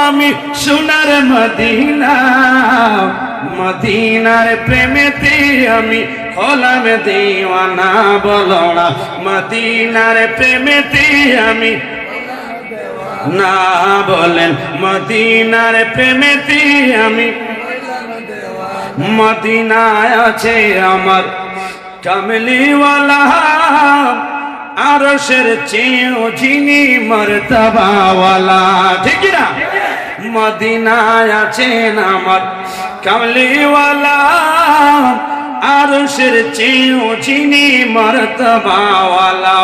আমি সোনার মদিনা মদিনার প্রেমেতে আমি হলাম দিওয়ানা বলো না মদিনার প্রেমেতে আমি না বলেন মদিনার প্রেমেতে আমি মদিনায় আছে আমার কামলিওয়ালা আরশের চেয়েও যিনি মর্তবাওয়ালা ঠিক না মদিনায় আছেন আমার কামলিওয়ালা আরশের চেয়েও যিনি মর্তবাওয়ালা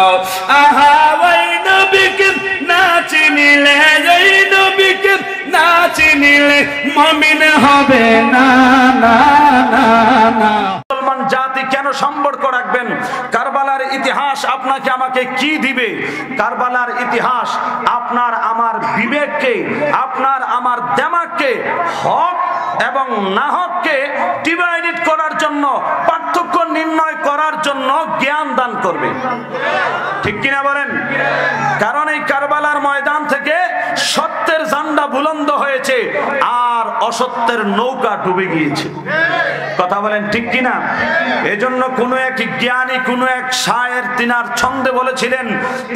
আহা ওই নবীকে না চিনিলে ওই নবীকে না চিনিলে মুমিন হবে না না না না মুসলমান জাতি কেন সম্পর্ক রাখবেন কারবালার ইতিহাস আপনাকে আমাকে কি দিবে কারবালার ইতিহাস আপনার আমার বিবেককে আপনার আমার দিমাগকে হক এবং না হককে ডিভাইড করার জন্য পার্থক্য নির্ণয় করার জন্য জ্ঞান দান করবে ঠিক কিনা বলেন কারণ এই কারবালার ময়দান থেকে সত্যের ঝান্ডা বুলন্দ হয়েছে আর অসত্যের নৌকা ডুবে গিয়েছে কথা বলেন ঠিক কিনা এজন্য কোন এক জ্ঞানী কোন এক শায়ের তিনার ছন্দে বলেছিলেন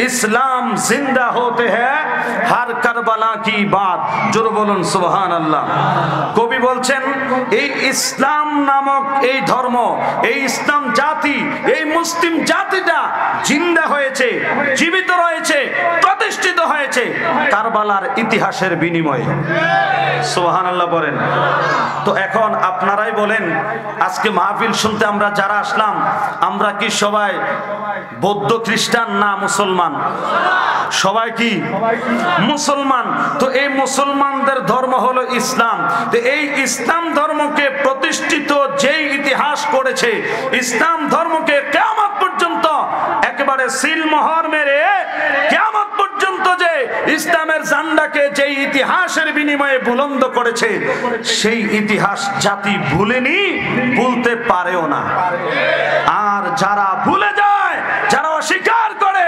ইসলাম জিন্দা হতে হ্যায় হর কারবালা কি বাত জোরে বলুন সুবহানাল্লাহ কবি বলছেন এই ইসলাম নামক এই ধর্ম এই ইসলাম জাতি এই মুসলিম জাতিটা জিন্দা হয়েছে জীবিত রয়েছে প্রতিষ্ঠিত হয়েছে কারবালার ইতিহাসের বিনিময়ে সুবহানাল্লাহ বলেন তো এখন আপনারাই বলেন আজকে মাহফিল শুনতে আমরা যারা আসলাম আমরা কি সবাই বৌদ্ধ খ্রিস্টান না মুসলমান সবাই কি মুসলমান তো এই মুসলমানদের ধর্ম হলো ইসলাম তো এই ইসলাম ধর্মকে প্রতিষ্ঠিত যেই ইতিহাস করেছে ইসলাম ধর্মকে কিয়ামত পর্যন্ত একেবারে সিলমোহর মেরে কিয়ামত পর্যন্ত যে ইসলামের ঝান্ডাকে যেই ইতিহাসের বিনিময়ে বুলন্দ করেছে সেই ইতিহাস জাতি ভুলেনি ভুলতে পারেও না আর যারা ভুলে যায় যারা অস্বীকার করে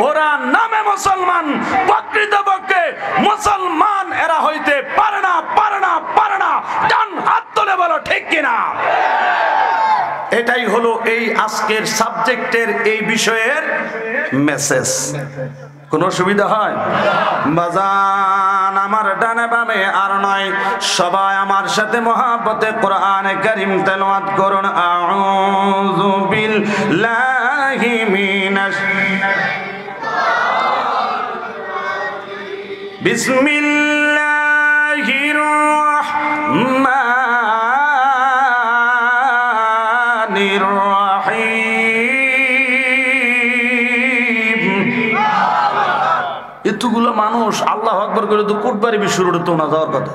ওরা নামে মুসলমান প্রকৃতপক্ষে মুসলমান এরা হইতে পারে না পারে না পারে না ডান হাত তুলে বলো ঠিক কিনা এটাই হলো এই আজকের সাবজেক্টের এই বিষয়ের মেসেজ কোন অসুবিধা হয় বাজান আমার ডানে বামে আর নয় সবাই আমার সাথে মহব্বতে কোরআনে কারীম তেলাওয়াত করুন আউযু বিল্লাহি মিনাশ বিসমিল্লাহির রাহমানির রাহিম এতগুলো মানুষ আল্লাহু আকবার করে তো কোটবাড়ি বিশুরুড়ে তো না যাওয়ার কথা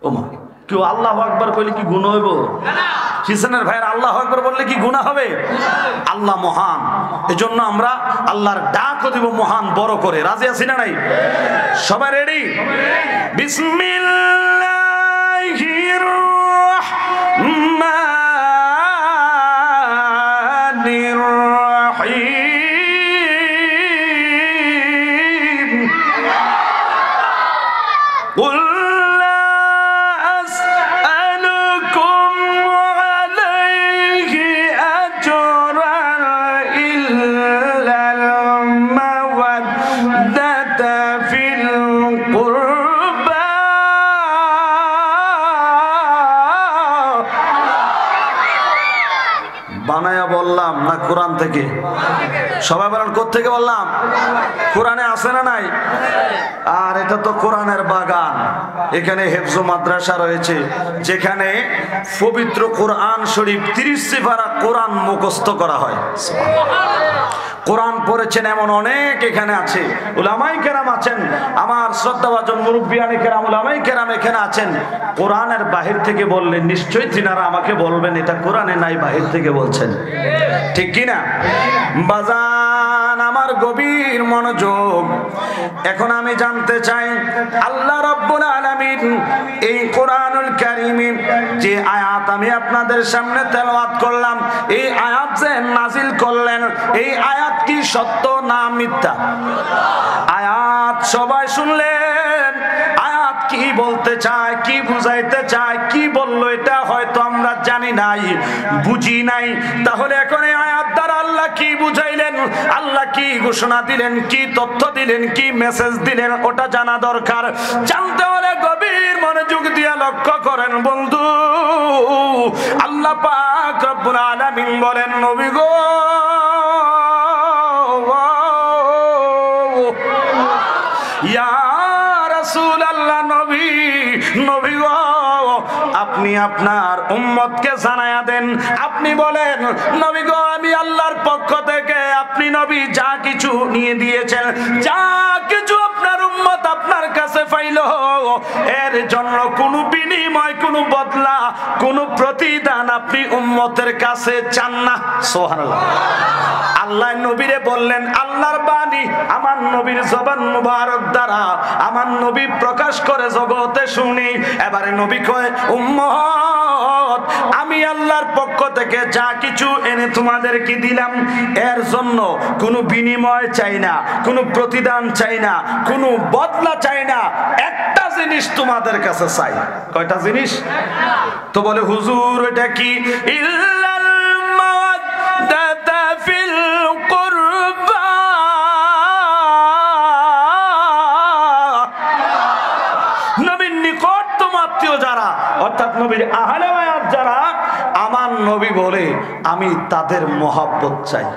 ওমা কেউ আল্লাহু আকবার কইলে কি গুনাহ হইব না কিসেনের ভাইয়ের আল্লাহু আকবার বললে কি গুনাহ হবে আল্লাহ মহান এজন্য আমরা আল্লাহর ডাকও দিব মহান বড় করে রাজি আছি না নাই সবাই রেডি বিসমিল্লাহির রাহমানির রাহিম قل لا أسألكم عليه أجرا إلا المودة في القربى বানায়া বললাম না কোরআন থেকে সবাই বলেন কোথা থেকে বললাম কোরআনে আছে না নাই আর এটা তো কোরআনের বাগান এখানে হেফজ মাদ্রাসা রয়েছে যেখানে পবিত্র কোরআন শরীফ 30 সিফারা কোরআন মুখস্থ করা হয় কোরআন পড়েছেন এমন অনেক এখানে আছে উলামায়ে কেরাম আছেন আমার শ্রদ্ধাভাজন মুরব্বিয়ানে কেরাম উলামায়ে কেরাম এখানে আছেন কোরআনের বাহির থেকে বললেন নিশ্চয়ই তিনারা আমাকে বলবেন এটা কোরআনে নাই বাহির থেকে বলছেন ঠিক কি না বাজান আমার গভীর মনোযোগ এখন আমি জানতে চাই আল্লাহ রাব্বুল আলামিন এই কোরআনুল কারীমে যে আয়াত আমি আপনাদের সামনে তেলাওয়াত করলাম এই আয়াত যে নাজিল করলেন এই আয়াত কি সত্য না মিথ্যা আয়াত সবাই শুনলেন বলতে চায়, কি বুঝাইতে চায়, কি বললো এটা হয়তো আমরা জানি নাই, বুঝি নাই। তাহলে এখন এই আয়াত দ্বারা আল্লাহ কি বুঝাইলেন, আল্লাহ কি ঘোষণা দিলেন, কি তথ্য দিলেন, কি মেসেজ দিলেন, ওটা জানা দরকার। জানতে হলে গভীর মনোযোগ দিয়ে লক্ষ্য করেন বন্ধু। আল্লাহ পাক রব্বুল আলামিন বলেন, নবী গো, ইয়া রাসূলুল্লাহ, নবী, নবী গো, আপনি আপনার উম্মতকে জানায়া দেন। আপনি বলেন, নবী গো, আমি আল্লাহর পক্ষ থেকে আপনি নবী যা কিছু নিয়ে দিয়েছেন, যা কিছু আপনার উম্মত আপনার কাছে পাইলো, এর জন্য কোনো বিনিময়, কোনো বদলা, কোনো প্রতিদান আপনি উম্মতের কাছে চান না। সুবহানাল্লাহ। আল্লাহ নবীরে বললেন, আল্লাহর বাণী আমার নবীর জবান মুবারক দ্বারা আমার নবী প্রকাশ করে জগতে শুনি। এবারে নবী কয়, উম্মত, আমি আল্লাহর পক্ষ থেকে যা কিছু এনে তোমাদেরকে দিলাম, এর জন্য কোনো বিনিময় চাই না, কোনো প্রতিদান চাই না, কোনো বদলা চাই না। একটা জিনিস তোমাদের কাছে চাই। কয়টা জিনিস? তো বলে, হুজুর এটা কি? ইল্লাল মাওয়াদ্দাতা ফিল কুরবা, নবীর নিকটতম আত্মীয় যারা, অর্থাৎ নবীর আহলে বায়াত যারা, আমার নবী বলে আমি তাদের মহব্বত চাই।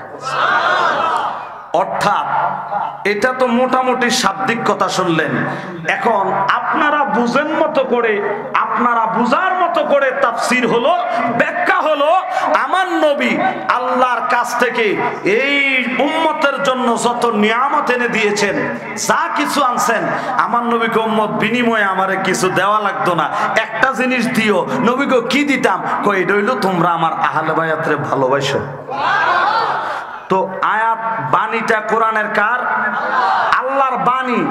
অর্থাৎ এটা তো মোটামুটি শাব্দিক কথা শুনলেন। এখন আপনারা বুঝেন মতো করে, আপনারা বুঝার মতো করে তাফসীর হলো, ব্যাখ্যা হলো, আমার নবী আল্লাহর কাছ থেকে এই উম্মতের জন্য যত নিয়ামত এনে দিয়েছেন, যা কিছু আনছেন, আমার নবীকে উম্মত বিনিময়ে আমারে কিছু দেওয়া লাগতো না, একটা জিনিস দিও। নবীকে কি দিতাম? কই, এটা হইলো তোমরা আমার আহলে বায়াতরে ভালোবাসো। তো আয়াত বাণীটা কোরআনের কার? আল্লাহর বাণী।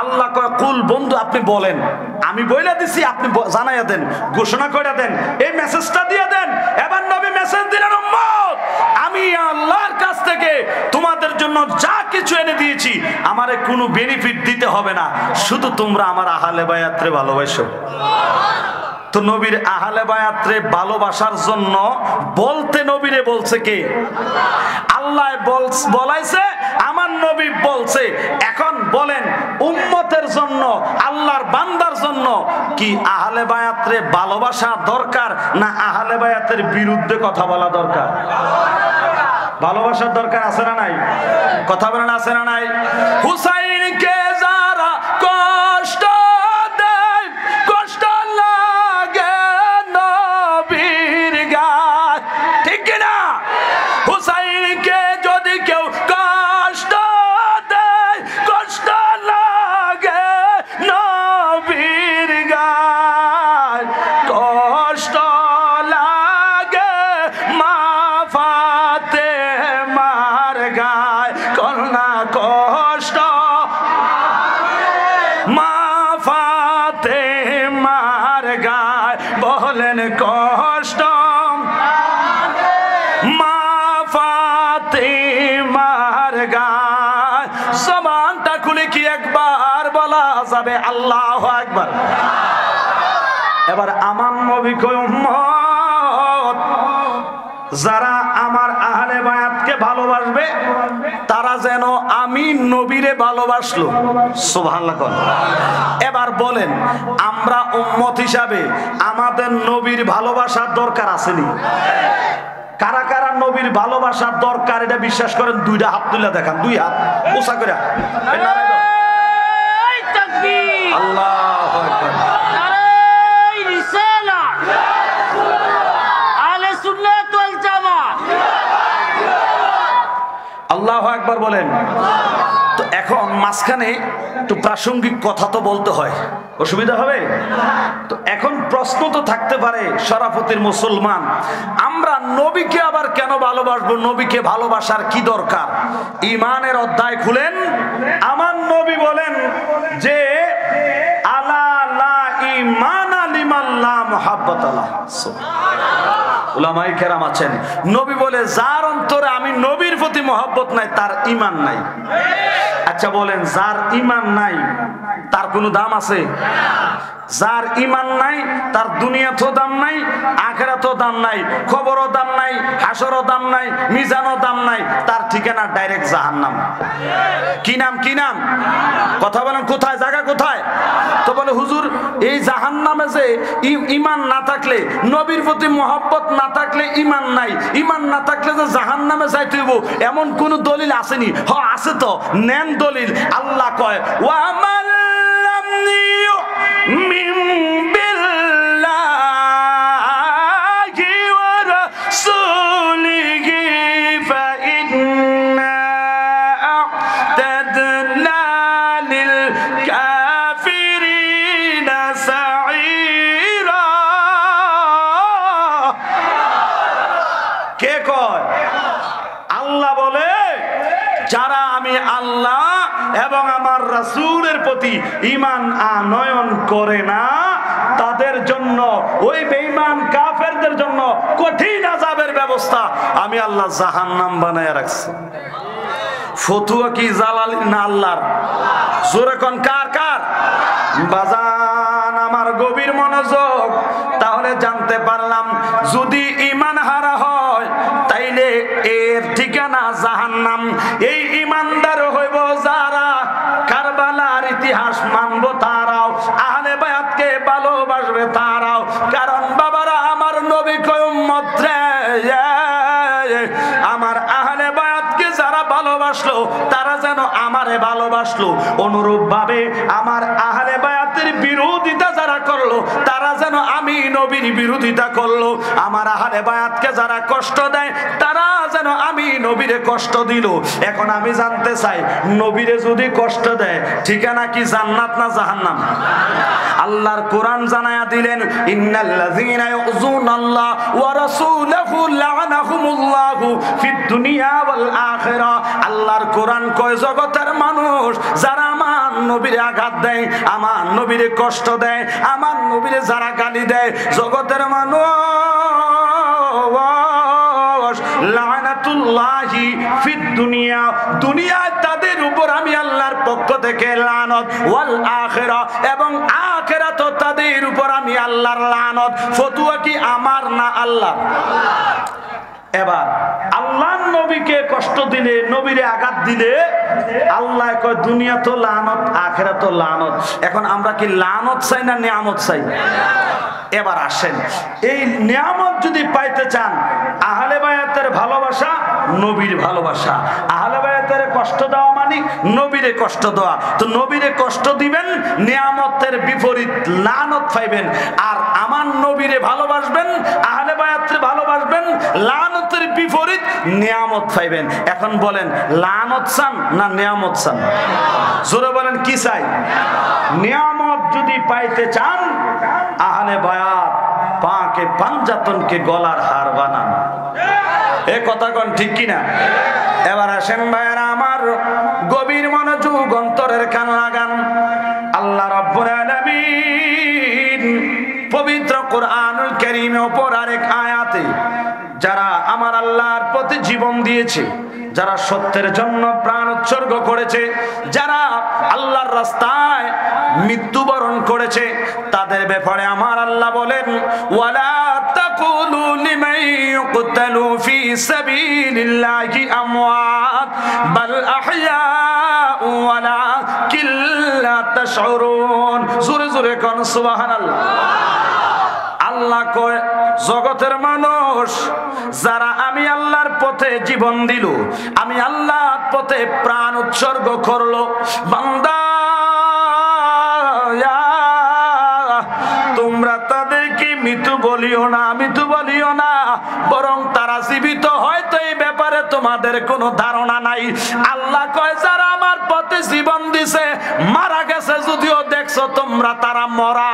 আল্লাহ কয়, কুল, বন্ধু আপনি বলেন, আমি বইলা দিছি, আপনি জানাইয়া দেন, ঘোষণা করে দেন, এই মেসেজটা দিয়ে দেন। এবার নবী মেসেজ দিলেন, উম্মত, আমি আল্লাহর কাছ থেকে তোমাদের জন্য যা কিছু এনে দিয়েছি, আমারে কোনো বেনিফিট দিতে হবে না, শুধু তোমরা আমার আহলে বায়াতরে ভালোবাসো। তো নবীর আহলে বায়াতরে ভালোবাসার জন্য বলতে নবীরে বলছে কে? আল্লাহ বলাইছে, আমার নবী বলছে। এখন বলেন, উম্মতের জন্য, আল্লাহর বান্দার জন্য কি আহলে বায়াতরে ভালোবাসা দরকার, না আহলে বায়াতের বিরুদ্ধে কথা বলা দরকার? ভালোবাসার দরকার আছে না নাই? কথা বলেন, আছে না নাই? হুসাইনকে যারা কষ্ট দেয়, কষ্ট লাগে নবীর গায়, ঠিক কিনা? হুসাইনকে যদি কেউ কষ্ট দেয়, কষ্ট লাগে নবীর গায়, কষ্ট লাগে মা ফাতেমার গায়, কন্যা কষ্ট মা ফাতেমার গায়, বলেন কষ্ট মা ফাতেমার গায়। জবানটা খুলে কি একবার বলা যাবে আল্লাহু আকবার? এবার আমার নবী কয়, উম্মত, যারা আমার আহলে বায়াতকে ভালোবাসবে, তারা যেন আমি নবীরে ভালোবাসলো। সুবহানাল্লাহ। এবার বলেন, আমরা উম্মত হিসাবে আমাদের নবীর ভালোবাসার দরকার আসেনি? কারা কারা নবীর ভালোবাসার দরকার এটা বিশ্বাস করেন? দুইটা হাত তুলে দেখান, দুই হাত উঁচা করে। আল্লাহু আকবার। আল্লাহু আকবার বলেন। তো এখন মাঝখানে একটু প্রাসঙ্গিক কথা তো বলতে হয়, অসুবিধা হবে? তো এখন প্রশ্ন তো থাকতে পারে, শরাফতের মুসলমান, আমরা নবীকে আবার কেন ভালোবাসবো? নবীকে ভালোবাসার কি দরকার? ঈমানের অধ্যায় খুলেন, আমার নবী বলেন যে আলা লা ঈমানা লিমান লা মুহাব্বাতা লাহু। উলামায়ে কেরাম আছেন, নবী বলে যার অন্তরে আমি নবীর প্রতি মহব্বত নাই, তার ঈমান নাই। আচ্ছা বলেন, যার ইমান নাই তার কোনো দাম আছে? যার ইমান নাই তার দুনিয়াতেও দাম নাই, আখিরাতেও দাম নাই, খবরও দাম নাই, হাসরও দাম নাই, মিজানও দাম নাই, তার ঠিকানা ডাইরেক্ট জাহান্নাম। কি নাম? কি নাম? কথা বলেন, কোথায় জায়গা কোথায়? তো বলে হুজুর এই জাহান্নামে যে ইমান না থাকলে, নবীর প্রতি মহব্বত না থাকলে ইমান নাই, ইমান না থাকলে যে জাহান্নামে যাইতে হইব এমন কোন দলিল আসেনি? হ আছে তো, নেন দলিল। আল্লাহ কয় ওয়া মান লাম ইউমিন বিল্লাহি ওয়া রাসূলিহি ফা ইন্না আ'তাদনা লিল কাফিরিনা সাঈরা। কে কয়? আল্লাহ বলে যারা আমি আল্লাহ এবং আমার রাসূলের প্রতি ঈমান আনয়ন করে না তাদের জন্য, ওই বেঈমান কাফেরদের জন্য কঠিন আযাবের ব্যবস্থা আমি আল্লাহ জাহান্নাম বানায়া রাখছি। ফতুয়া কি জালালি না আল্লাহর? জোরে কোন কার কার? বাজান আমার গভীর মনোযোগ। তাহলে জানতে পারলাম যদি ঈমান হারা হয় তাইলে এর ঠিকানা জাহান্নাম। এই ঈমানদার হইব যারা কারবালার ইতিহাস মানব তারাও, আহলে বায়াতকে ভালোবাসবে তারাও। কারণ বাবারা আমার নবী কয় উম্মত রে, আমার আহলে বায়াতকে যারা ভালোবাসলো তারা যেন আমারে ভালোবাসলো, অনুরূপ ভাবে আমার আহলে বায়াতের বিরোধিতা যারা করলো তারা যেন আমি নবীর বিরোধিতা করলো। আমার আহলে বায়াতকে যারা কষ্ট দেয় তারা যেন আমি নবীরে কষ্ট দিল। এখন আমি জানতে চাই, নবীরে যদি কষ্ট দেয় ঠিকানা কি জান্নাত না জাহান্নাম? আল্লাহর কোরআন জানায়া দিলেন ইন্নাল্লাযীনা ইউযুনাল্লাহ ওয়া রাসূলাহু লা'নাহুমুল্লাহু ফিদ দুনিয়া ওয়াল আখিরা। আল্লাহর কোরআন কয় জগতের মানুষ যারা আমার নবীরে আঘাত দেয়, আমার নবীরে কষ্ট দেয়, আমার নবীরে যারা গালি দেয়, জগতের মানুষ লানাতুল্লাহি ফিদ দুনিয়া, দুনিয়ায় তাদের উপর আমি আল্লাহর পক্ষ থেকে লানত, ওয়াল আখিরা এবং আখিরাতে তাদের উপর আমি আল্লাহর লানত। ফতোয়া কি আমার না আল্লাহ? এবার আল্লাহর নবীকে কষ্ট দিলে, নবীরে আঘাত দিলে আল্লাহ কয় দুনিয়া তো লানত, আখিরাত তো লানত। এখন আমরা কি লানত চাই না নিয়ামত চাই? এবার আসেন, এই নিয়ামত যদি পাইতে চান, আহলে বায়াতের ভালোবাসা, নবীর ভালোবাসা। আহলে বায়াতের কষ্ট দেওয়া মানে নবীরে কষ্ট দেওয়া। তো নবীরে কষ্ট দিবেন, নিয়ামতের বিপরীত লানত পাইবেন। আর আমার নবীরে ভালোবাসবেন, আহলে বায়াতের ভালোবাসবেন, লানতের বিপরীত নিয়ামত পাইবেন। এখন বলেন লানত চান না নিয়ামত চান? জোরে বলেন কি চাই? নিয়ামত যদি পাইতে চান, আহলে বায়াত পাকে পাঞ্জাতনকে গলার হার বানান। এ কথা কোন ঠিক কিনা? এবার আসেন ভাইরা আমার, গভীর মনোযোগ, অন্তরের কান লাগান। আল্লাহ রাব্বুল আলামিন পবিত্র কোরআনুল কারীমের উপর আরেক আয়াতে যারা আমার আল্লাহর প্রতি জীবন দিয়েছে, যারা সত্যের জন্য প্রাণ উৎসর্গ করেছে, যারা আল্লাহর রাস্তায় মৃত্যুবরণ করেছে, তাদের ব্যাপারে আমার আল্লাহ বলেন ওয়ালা তাকুলু লিমান ইউকতালু ফি সাবিলিল্লাহি আমওয়াত বাল আহইয়াউ ওয়ালাকিন লা তাশউরুন। জোরে জোরে কোন সুবহানাল্লাহ। আল্লাহ কয় জগতের মানুষ যারা আমি আল্লাহর পথে জীবন দিল, আমি আল্লাহর পথে প্রাণ উৎসর্গ করলো, বান্দা তোমরা তাদেরকে মৃত্যু বলিও না, মৃত্যু বলিও না, বরং তারা জীবিত, হয়তো এই ব্যাপারে তোমাদের কোনো ধারণা নাই। আল্লাহ কয় যারা আমার পথে জীবন দিছে, মারা গেছে যদিও দেখছো তোমরা তারা মরা,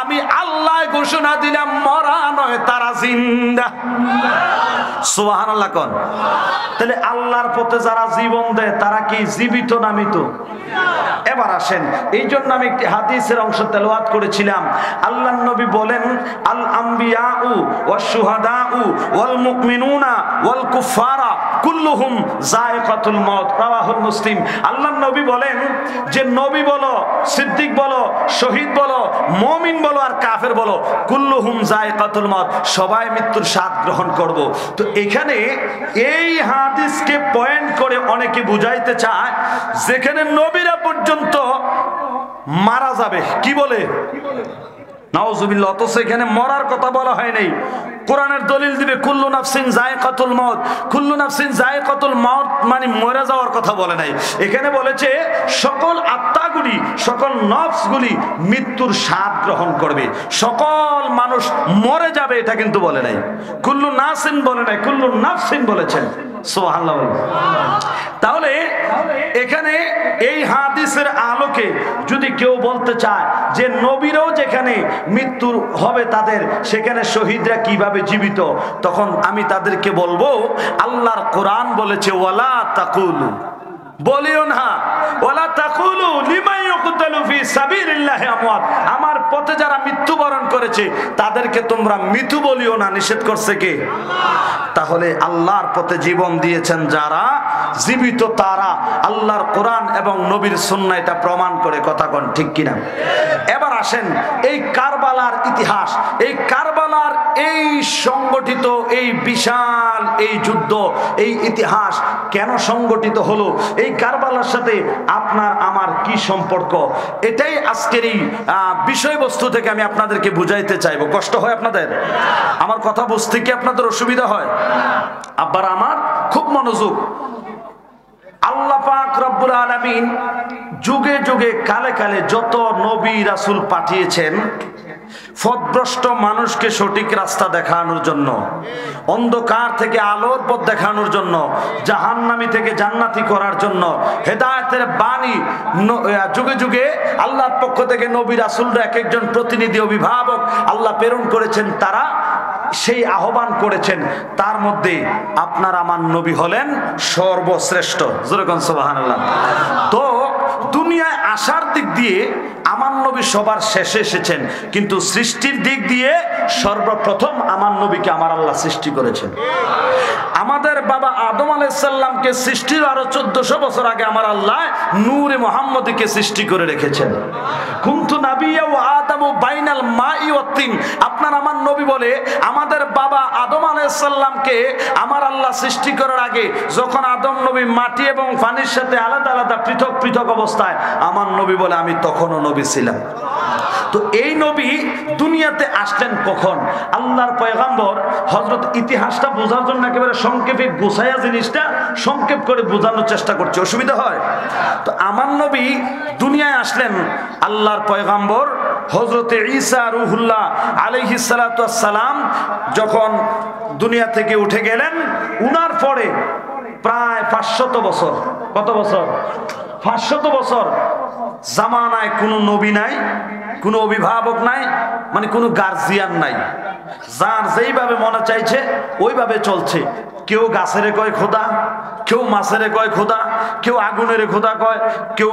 আমি আল্লাহ ঘোষণা দিলাম মরা নয়, তারা জিন্দা। সুবহানাল্লাহ কোন। তাহলে আল্লাহর পথে যারা জীবন দেয় তারা কি জীবিত না মৃত? এবার আসেন, এই জন্য আমি একটি হাদিসের অংশ তেলাওয়াত করেছিলাম। আল্লাহর নবী বলেন আল আম্বিয়াউ ওয়াশ শুহাদাউ ওয়াল মুমিনুনা ওয়াল কুফারা কুল্লুহুম যায়কাতুল মাউত, রাওয়াহুল মুসলিম। আল্লাহর নবী বলেন যে নবী বলো, সিদ্দিক বলো, শহীদ বলো, মুমিন বলো আর কাফের বলো, কুল্লুহুম যায়কাতুল মাউত, সবাই মৃত্যুর স্বাদ গ্রহণ করব। তো এখানে এই হাদিসকে পয়েন্ট করে অনেকে বুঝাইতে চায় যেখানে নবীরা পর্যন্ত মারা যাবে, কি বলে নাউজুবিল্লাহ, অথচ এখানে মরার কথা বলা হয় নাই। কোরআনের দলিল দিবে কুল্লু নাফসিন যায়কাতুল মাউত, কুল্লু নাফসিন যায়কাতুল মাউত মানে মরে যাওয়ার কথা বলে নাই। এখানে বলেছে সকল আত্মাগুলি, সকল নফসগুলি মৃত্যুর স্বাদ গ্রহণ করবে, সকল মানুষ মরে যাবে, এটা কিন্তু বলে নাই। কুল্লু নাসিন বলে নাই, কুল্লু নাফসিন বলেছেন। সুবহানাল্লাহ। তাহলে এখানে এই হাদিসের আলোকে যদি কেউ বলতে চায় যে নবীরাও যেখানে মৃত্যুর হবে তাদের, সেখানে শহীদরা কিভাবে জীবিত, তখন আমি তাদেরকে বলবো আল্লাহর কোরআন বলেছে ওয়ালা তাকুলু, বলিও না ওয়ালা তাকুলু লিমান ইউকতালু ফি সাবিলিল্লাহি আমওয়াত, আমার পথে যারা মৃত্যুবরণ করেছে তাদেরকে তোমরা মৃত্যু বলিও না, নিষেধ করছে কে? তাহলে আল্লাহর পথে জীবন দিয়েছেন যারা, জীবিত তারা। আল্লাহর কোরআন এবং নবীর সুন্নাহ এটা প্রমাণ করে, কথা কোন ঠিক কিনা? এবার আসেন এই কারবালার ইতিহাস, এই কারবালার এই সংগঠিত এই বিশাল এই যুদ্ধ, এই ইতিহাস কেন সংগঠিত হলো, এই কারবালার সাথে আপনার আমার কি সম্পর্ক, এটাই আজকের এই বিষয়বস্তু থেকে আমি আপনাদেরকে বুঝাইতে চাইবো। কষ্ট হয় আপনাদের? আমার কথা বুঝতে কি আপনাদের অসুবিধা হয়? আবার আমার খুব মনোযোগ। আল্লাহ পাক রব্বুল আলামিন যুগে যুগে কালে কালে যত নবী রাসূল পাঠিয়েছেন পথভ্রষ্ট মানুষকে সঠিক রাস্তা দেখানোর জন্য, অন্ধকার থেকে আলোর পথ দেখানোর জন্য, জাহান্নামী থেকে জান্নাতি করার জন্য, হেদায়েতের বাণী যুগে যুগে আল্লাহর পক্ষ থেকে নবী রাসূলরা এক একজন প্রতিনিধি অভিভাবক আল্লাহ প্রেরণ করেছেন, তারা সেই আহ্বান করেছেন। তার মধ্যে আপনার আমার নবী হলেন সর্বশ্রেষ্ঠ, যেরকম সুবহানাল্লাহ। তো দুনিয়ায় আসার দিক দিয়ে আমার নবী সবার শেষে এসেছেন, কিন্তু সৃষ্টির দিক দিয়ে সর্বপ্রথম আমার নবীকে আমার আল্লাহ সৃষ্টি করেছেন। আমাদের বাবা আদম আলাইহিস সালামকে সৃষ্টির আরো 1400 বছর আগে আমার আল্লাহ নূরে মুহাম্মদীকে সৃষ্টি করে রেখেছেন। কুনতু নাবিয়্যা ওয়া আদামু বাইনাল মাই ওয়াত তিন, আপনার আমার নবী বলে আমাদের বাবা আদম আলাইহিস সালামকে আমার আল্লাহ সৃষ্টি করার আগে যখন আদম নবী মাটি এবং পানির সাথে আলাদা আলাদা পৃথক পৃথক অবস্থায়, আমার নবী বলে আমি তখনও নবী ছিলাম। তো এই নবী দুনিয়াতে আসলেন কখন? আল্লাহর পয়গম্বর হযরত, ইতিহাসটা বোঝার জন্য একেবারে সংক্ষেপে গোছায়া জিনিসটা সংক্ষেপ করে বোঝানোর চেষ্টা করছে, অসুবিধা হয়? তো আমার নবী দুনিয়ায় আসলেন, আল্লাহর পয়গম্বর হযরত ঈসা রূহুল্লাহ আলাইহিস সালাতু ওয়াস সালাম যখন দুনিয়া থেকে উঠে গেলেন, উনার পরে প্রায় 500 বছর, কত বছর? 500 বছর জামানায় কোনো নবী নাই, কোনো অভিভাবক নাই, মানে কোনো গার্জিয়ান নাই, যার যেইভাবে মনে চাইছে ওইভাবে চলছে। কেউ গাছেরে কয় খোদা, কেউ মাছেরে কয় খোদা, কেউ আগুনের খোদা কয়, কেউ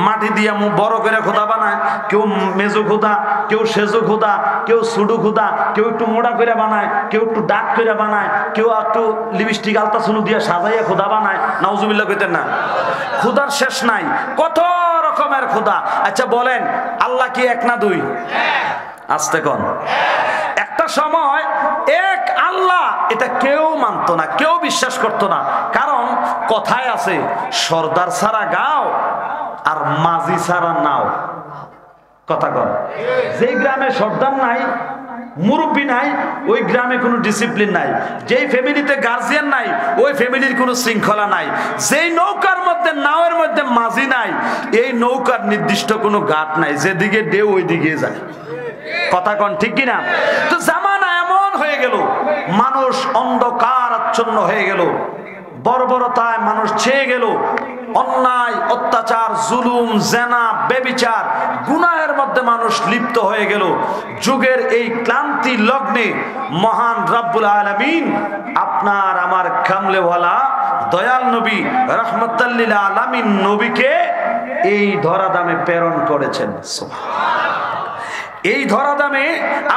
মাটি দিয়া বড় করে খোদা বানায়, কেউ মেজো খোদা, কেউ সেজো খোদা, কেউ সুডু খোদা, কেউ একটু মোড়া করে বানায়, কেউ একটু ডাক করে বানায়, কেউ একটু লিপস্টিক আলতা সুনু দিয়া সাজাইয়া খোদা বানায়। নাউজুবিল্লাহ কইতেন না? খোদার শেষ নাই, কত রকমের খোদা। আচ্ছা বলেন আল্লাহ কি এক না দুই? আস্তে কোন। একটা সময় এক আল্লাহ এটা কেউ মানতো না, কেউ বিশ্বাস করতো না, কারণ কথায় আছে সর্দার ছাড়া গাও আর মাঝি ছাড়া নাও, কথা কর। যেই গ্রামে সর্দার নাই, মুরব্বী নাই, ওই গ্রামে কোনো ডিসিপ্লিন নাই। যেই ফ্যামিলিতে গার্জিয়ান নাই, ওই ফ্যামিলির কোনো শৃঙ্খলা নাই। যেই নৌকার মধ্যে, নাওয়ের মধ্যে মাঝি নাই, এই নৌকার নির্দিষ্ট কোনো ঘাট নাই, যেদিকে ঢেউ ওই দিকে যায়, কথা কন ঠিক কিনা? তো জামানা এমন হয়ে গেল, মানুষ অন্ধকার আচ্ছন্ন হয়ে গেল, বর্বরতায় মানুষ ছেয়ে গেল, অন্যায় অত্যাচার জুলুম জেনা বেবিচার গুনাহের মধ্যে মানুষ লিপ্ত হয়ে গেল। যুগের এই ক্লান্তি লগ্নে মহান রব্বুল আলামিন আপনার আমার কামলেওয়ালা দয়াল নবী রাহমাতাল লিল আলামিন নবীকে এই ধরাধামে প্রেরণ করেছেন। সুবহানাল্লাহ। এই ধরাধামে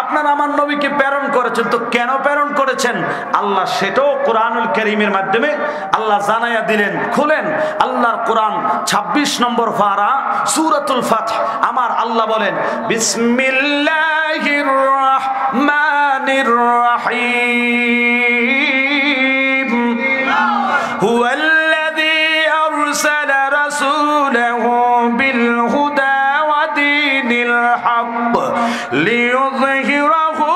আপনার আমার নবীকে প্রেরণ করেছেন। তো কেন প্রেরণ করেছেন আল্লাহ সেটাও কোরআনুল কারীমের মাধ্যমে আল্লাহ জানাইয়া দিলেন। খুলেন আল্লাহর কোরআন 26 নম্বর পারা সূরাতুল ফাতহ। আমার আল্লাহ বলেন, বিসমিল্লাহির রাহমানির রাহিম, হুয়াল্লাযী আরসালা রাসূলাহু বিল হুদা ওয়া দীনিল হক লিইয়ুযহিরাহু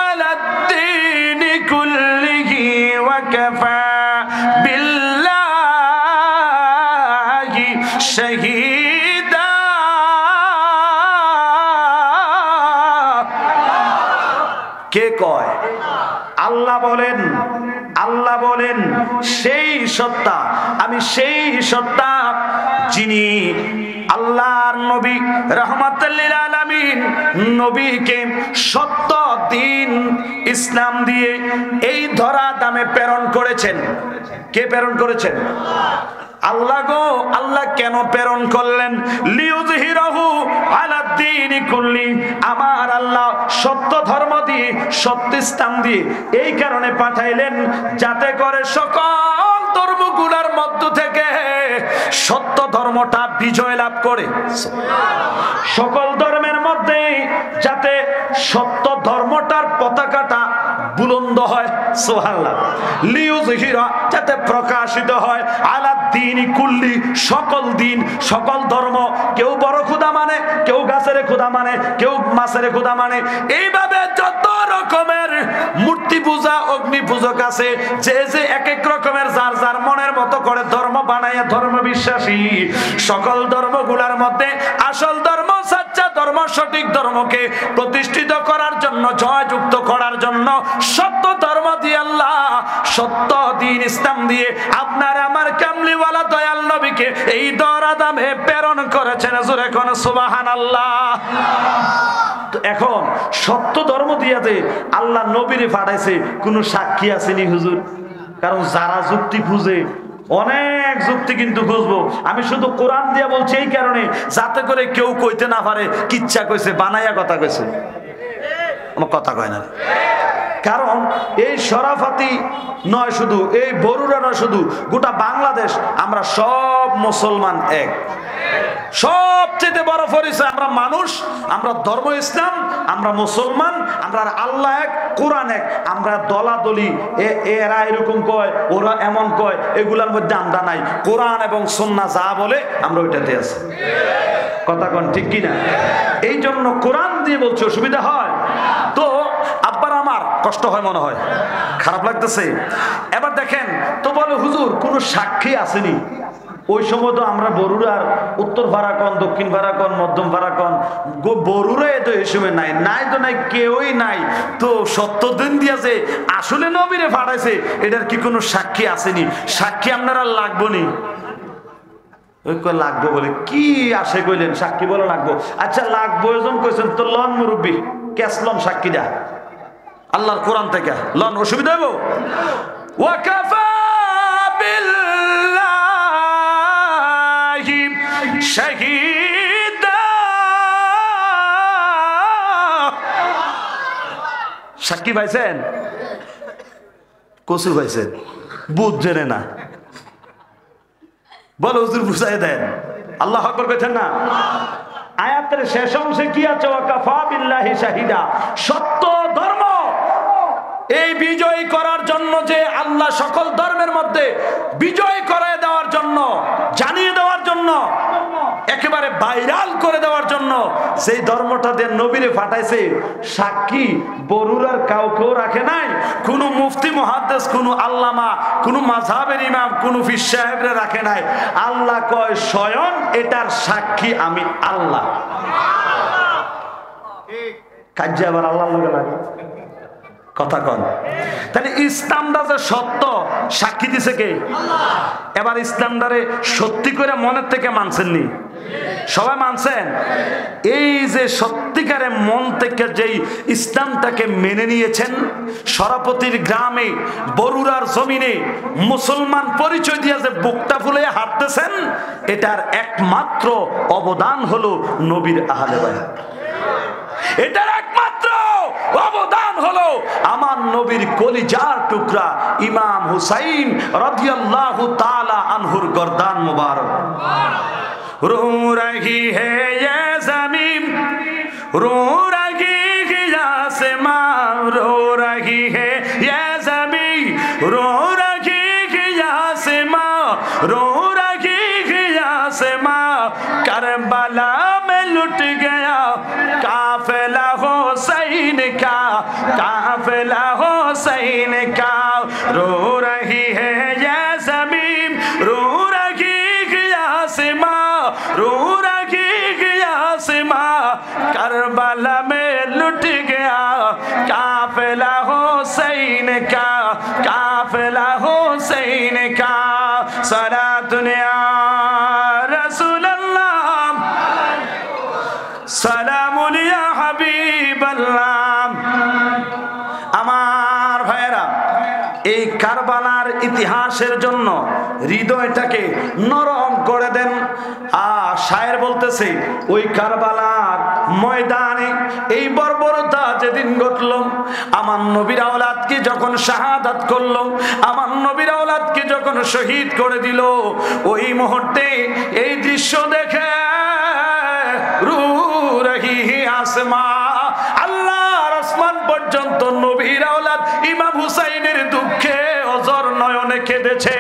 আলাদ-দীনি কুল্লিহি ওয়া কাফা বিল্লাহি শাহীদা। কে কয়? আল্লাহ বলেন, আল্লাহ বলেন সেই সত্তা, আমি সেই সত্তা যিনি আল্লাহর নবী রাহমাতুল লিল আলামিন নবীকে সত্য দ্বীন ইসলাম দিয়ে এই ধরা দামে প্রেরণ করেছেন। কে প্রেরণ করেছেন? আল্লাহ গো। আল্লাহ কেন প্রেরণ করলেন? লিইয়ুযহিরাহু আলাদ-দীনি কুল্লি, আমার আল্লাহ সত্য ধর্ম দিয়ে, সত্য ইসলাম দিয়ে এই কারণে পাঠাইলেন যাতে করে সকল ধর্মগুলোর মধ্য থেকে সত্য ধর্মটা বিজয় লাভ করে। সকল ধর্মের মধ্যে যাতে সত্য ধর্মটার পতাকাটা বুলন্দ হয়, সুবহানাল্লাহ, লিইয়ুযহিরা যাতে প্রকাশিত হয়, আলাদ-দীনি কুল্লি সকল দিন, সকল ধর্ম। কেউ বড় খোদা মানে, কেউ গাছের খোদা মানে, কেউ মাছের খোদা মানে, এইভাবে যত রকমের মূর্তি পূজা, অগ্নি পূজক আছে, যে যে এক এক রকমের যার যার মনের মতো করে ধর্ম বানাইয়া ধর্ম বিশ্বাসী, সকল ধর্মগুলোর মধ্যে আসল ধর্ম, সাচ্চা ধর্ম, সঠিক ধর্মকে প্রতিষ্ঠিত করার জন্য, জয়যুক্ত করার জন্য সত্য ধর্ম দিয়ে আল্লাহ সত্য দ্বীন ইসলাম দিয়ে আপনার আমার কামলিওয়ালা দয়াল নবীকে এই ধরাধামে প্রেরণ করেছেন। জোরে কোন সুবহানাল্লাহ। তো এখন সত্য ধর্ম দিয়াতে আল্লাহ নবীরে পাঠাইছে, কোন সাক্ষী আসেনি হুজুর? কারণ যারা যুক্তি খুঁজে, অনেক যুক্তি কিন্তু খুঁজবো, আমি শুধু কোরআন দিয়া বলছি এই কারণে যাতে করে কেউ কইতে না পারে কিচ্ছা কইছে, বানাইয়া কথা কইছে। আমার কথা কয় না, কারণ এই শরাফাতি নয় শুধু, এই বরুড়া নয় শুধু, গোটা বাংলাদেশ আমরা সব মুসলমান এক। সবচেয়ে বড় পরিচয় আমরা মানুষ, আমরা ধর্ম ইসলাম, আমরা মুসলমান, আমরা আল্লাহ এক, কোরআন এক। আমরা দলাদলি এরা এরকম কয়, ওরা এমন কয়, এগুলার মধ্যে আমরা নাই। কোরআন এবং সুন্নাহ যা বলে আমরা ওইটাতে আছি। কথা কোন ঠিক কিনা? এই জন্য কোরআন দিয়ে বলছি, অসুবিধা হয় তো আব্বার আমার কষ্ট হয় মনে হয়, খারাপ লাগতেছে। এবার দেখেন তো বলে হুজুর কোন সাক্ষী আসেনি। ওই সময় তো আমরা বরুড়ার উত্তর ফারাকন, দক্ষিণ ফারাকন, মধ্যম ফারাকন, বরুড়ায় তো এই সময় নাই, নাই তো নাই, কেউই নাই। তো সত্য দিন দিয়েছে আসলে নবীরে পাঠাইছে, এটার কি কোনো সাক্ষী আসেনি? সাক্ষী আপনারা লাগবো নি? লাগবো বলে কি আসে কইলেন? সাক্ষী বলে লাগবো। আচ্ছা লাগবো এজন কইছেন তো লন মুরব্বী, ক্যাসলন সাক্ষী দা আল্লাহর কোরআন থেকে লন, অসুবিধা হইব? ওয়াকাফা বিল্লাহি শাহীদা। সাক্ষী পাইছেন? কসু পাইছেন? বুঝ জেনে না বলো হুজুর বুঝাই দেন। আল্লাহ আকবার কইছেন না? আয়াতের শেষ অংশে কি আছে? ওয়াকাফা বিল্লাহি শাহীদা। সত্য ধর্ম এই বিজয় করার জন্য, যে আল্লাহ সকল ধর্মের মধ্যে বিজয় করে দেওয়ার জন্য, জানিয়ে দেওয়ার জন্য, একেবারে ভাইরাল করে দেওয়ার জন্য সেই ধর্মটা দিয়ে নবীরে পাঠাইছে। সাক্ষী বরুড়ার কাউকেও রাখে নাই, কোন মুফতি মুহাদ্দিস, কোন আল্লামা, কোন মাযহাবের ইমাম, কোন পীর সাহেবরে রাখে নাই। আল্লাহ কয় স্বয়ং এটার সাক্ষী আমি আল্লাহ। কাজে আবার আল্লাহর লগে লাগে কথা কন। তাহলে ইসলামটা যে সত্য, সাক্ষী দিছে কে? এবার ইসলামটারে সত্যি করে মনের থেকে মানছেননি? সবাই মানছেন? এই যে সত্যিকারে মন থেকে যেই ইসলামটাকে মেনে নিয়েছেন, সরাপতির গ্রামে, বরুড়ার জমিনে মুসলমান পরিচয় দিয়ে যে বুকটা ফুলে হাঁটতেছেন, এটার একমাত্র অবদান হলো নবীর আহলে বায়াত। এটার একমাত্র অবদান হলো আমার নবীর কলিজার টুকরা ইমাম হুসাইন রাদিয়াল্লাহু তাআলা আনহুর গর্দান মুবারক। रो रही है ये ज़मीन, रो रही है आसमां, रो रही है ये ज़मीन, रो रही है आसमां, रो रही है आसमां। करबला में लुट गया काफिला हुसैन का, काफिला हुसैन का। रो रही है ये ज़मीन, रो रही है आसमां, रो रही है आसमां। करबला में लुट गया काफिला हुसैन का, काफिला हुसैन का। सलातुन या रसूल अल्लाह, सलामुन या हबीब अल्लाह। আমার ভাইরা, এই কারবালার ইতিহাসের জন্য হৃদয়টাকে নরম করে দেন। শায়ের বলতেছে, ওই কারবালার ময়দানে এই বর্বরতা যেদিন ঘটল, আমার নবীর আওলাদকে যখন শাহাদাত করলো, আমার নবীর আওলাদকে যখন শহীদ করে দিল, ওই মুহূর্তে এই দৃশ্য দেখে রু রহি আসমা, আল্লাহর আসমান পর্যন্ত নবীর আওলাদ ইমাম হুসাইনের দুঃখে অজর নয়নে কেঁদেছে।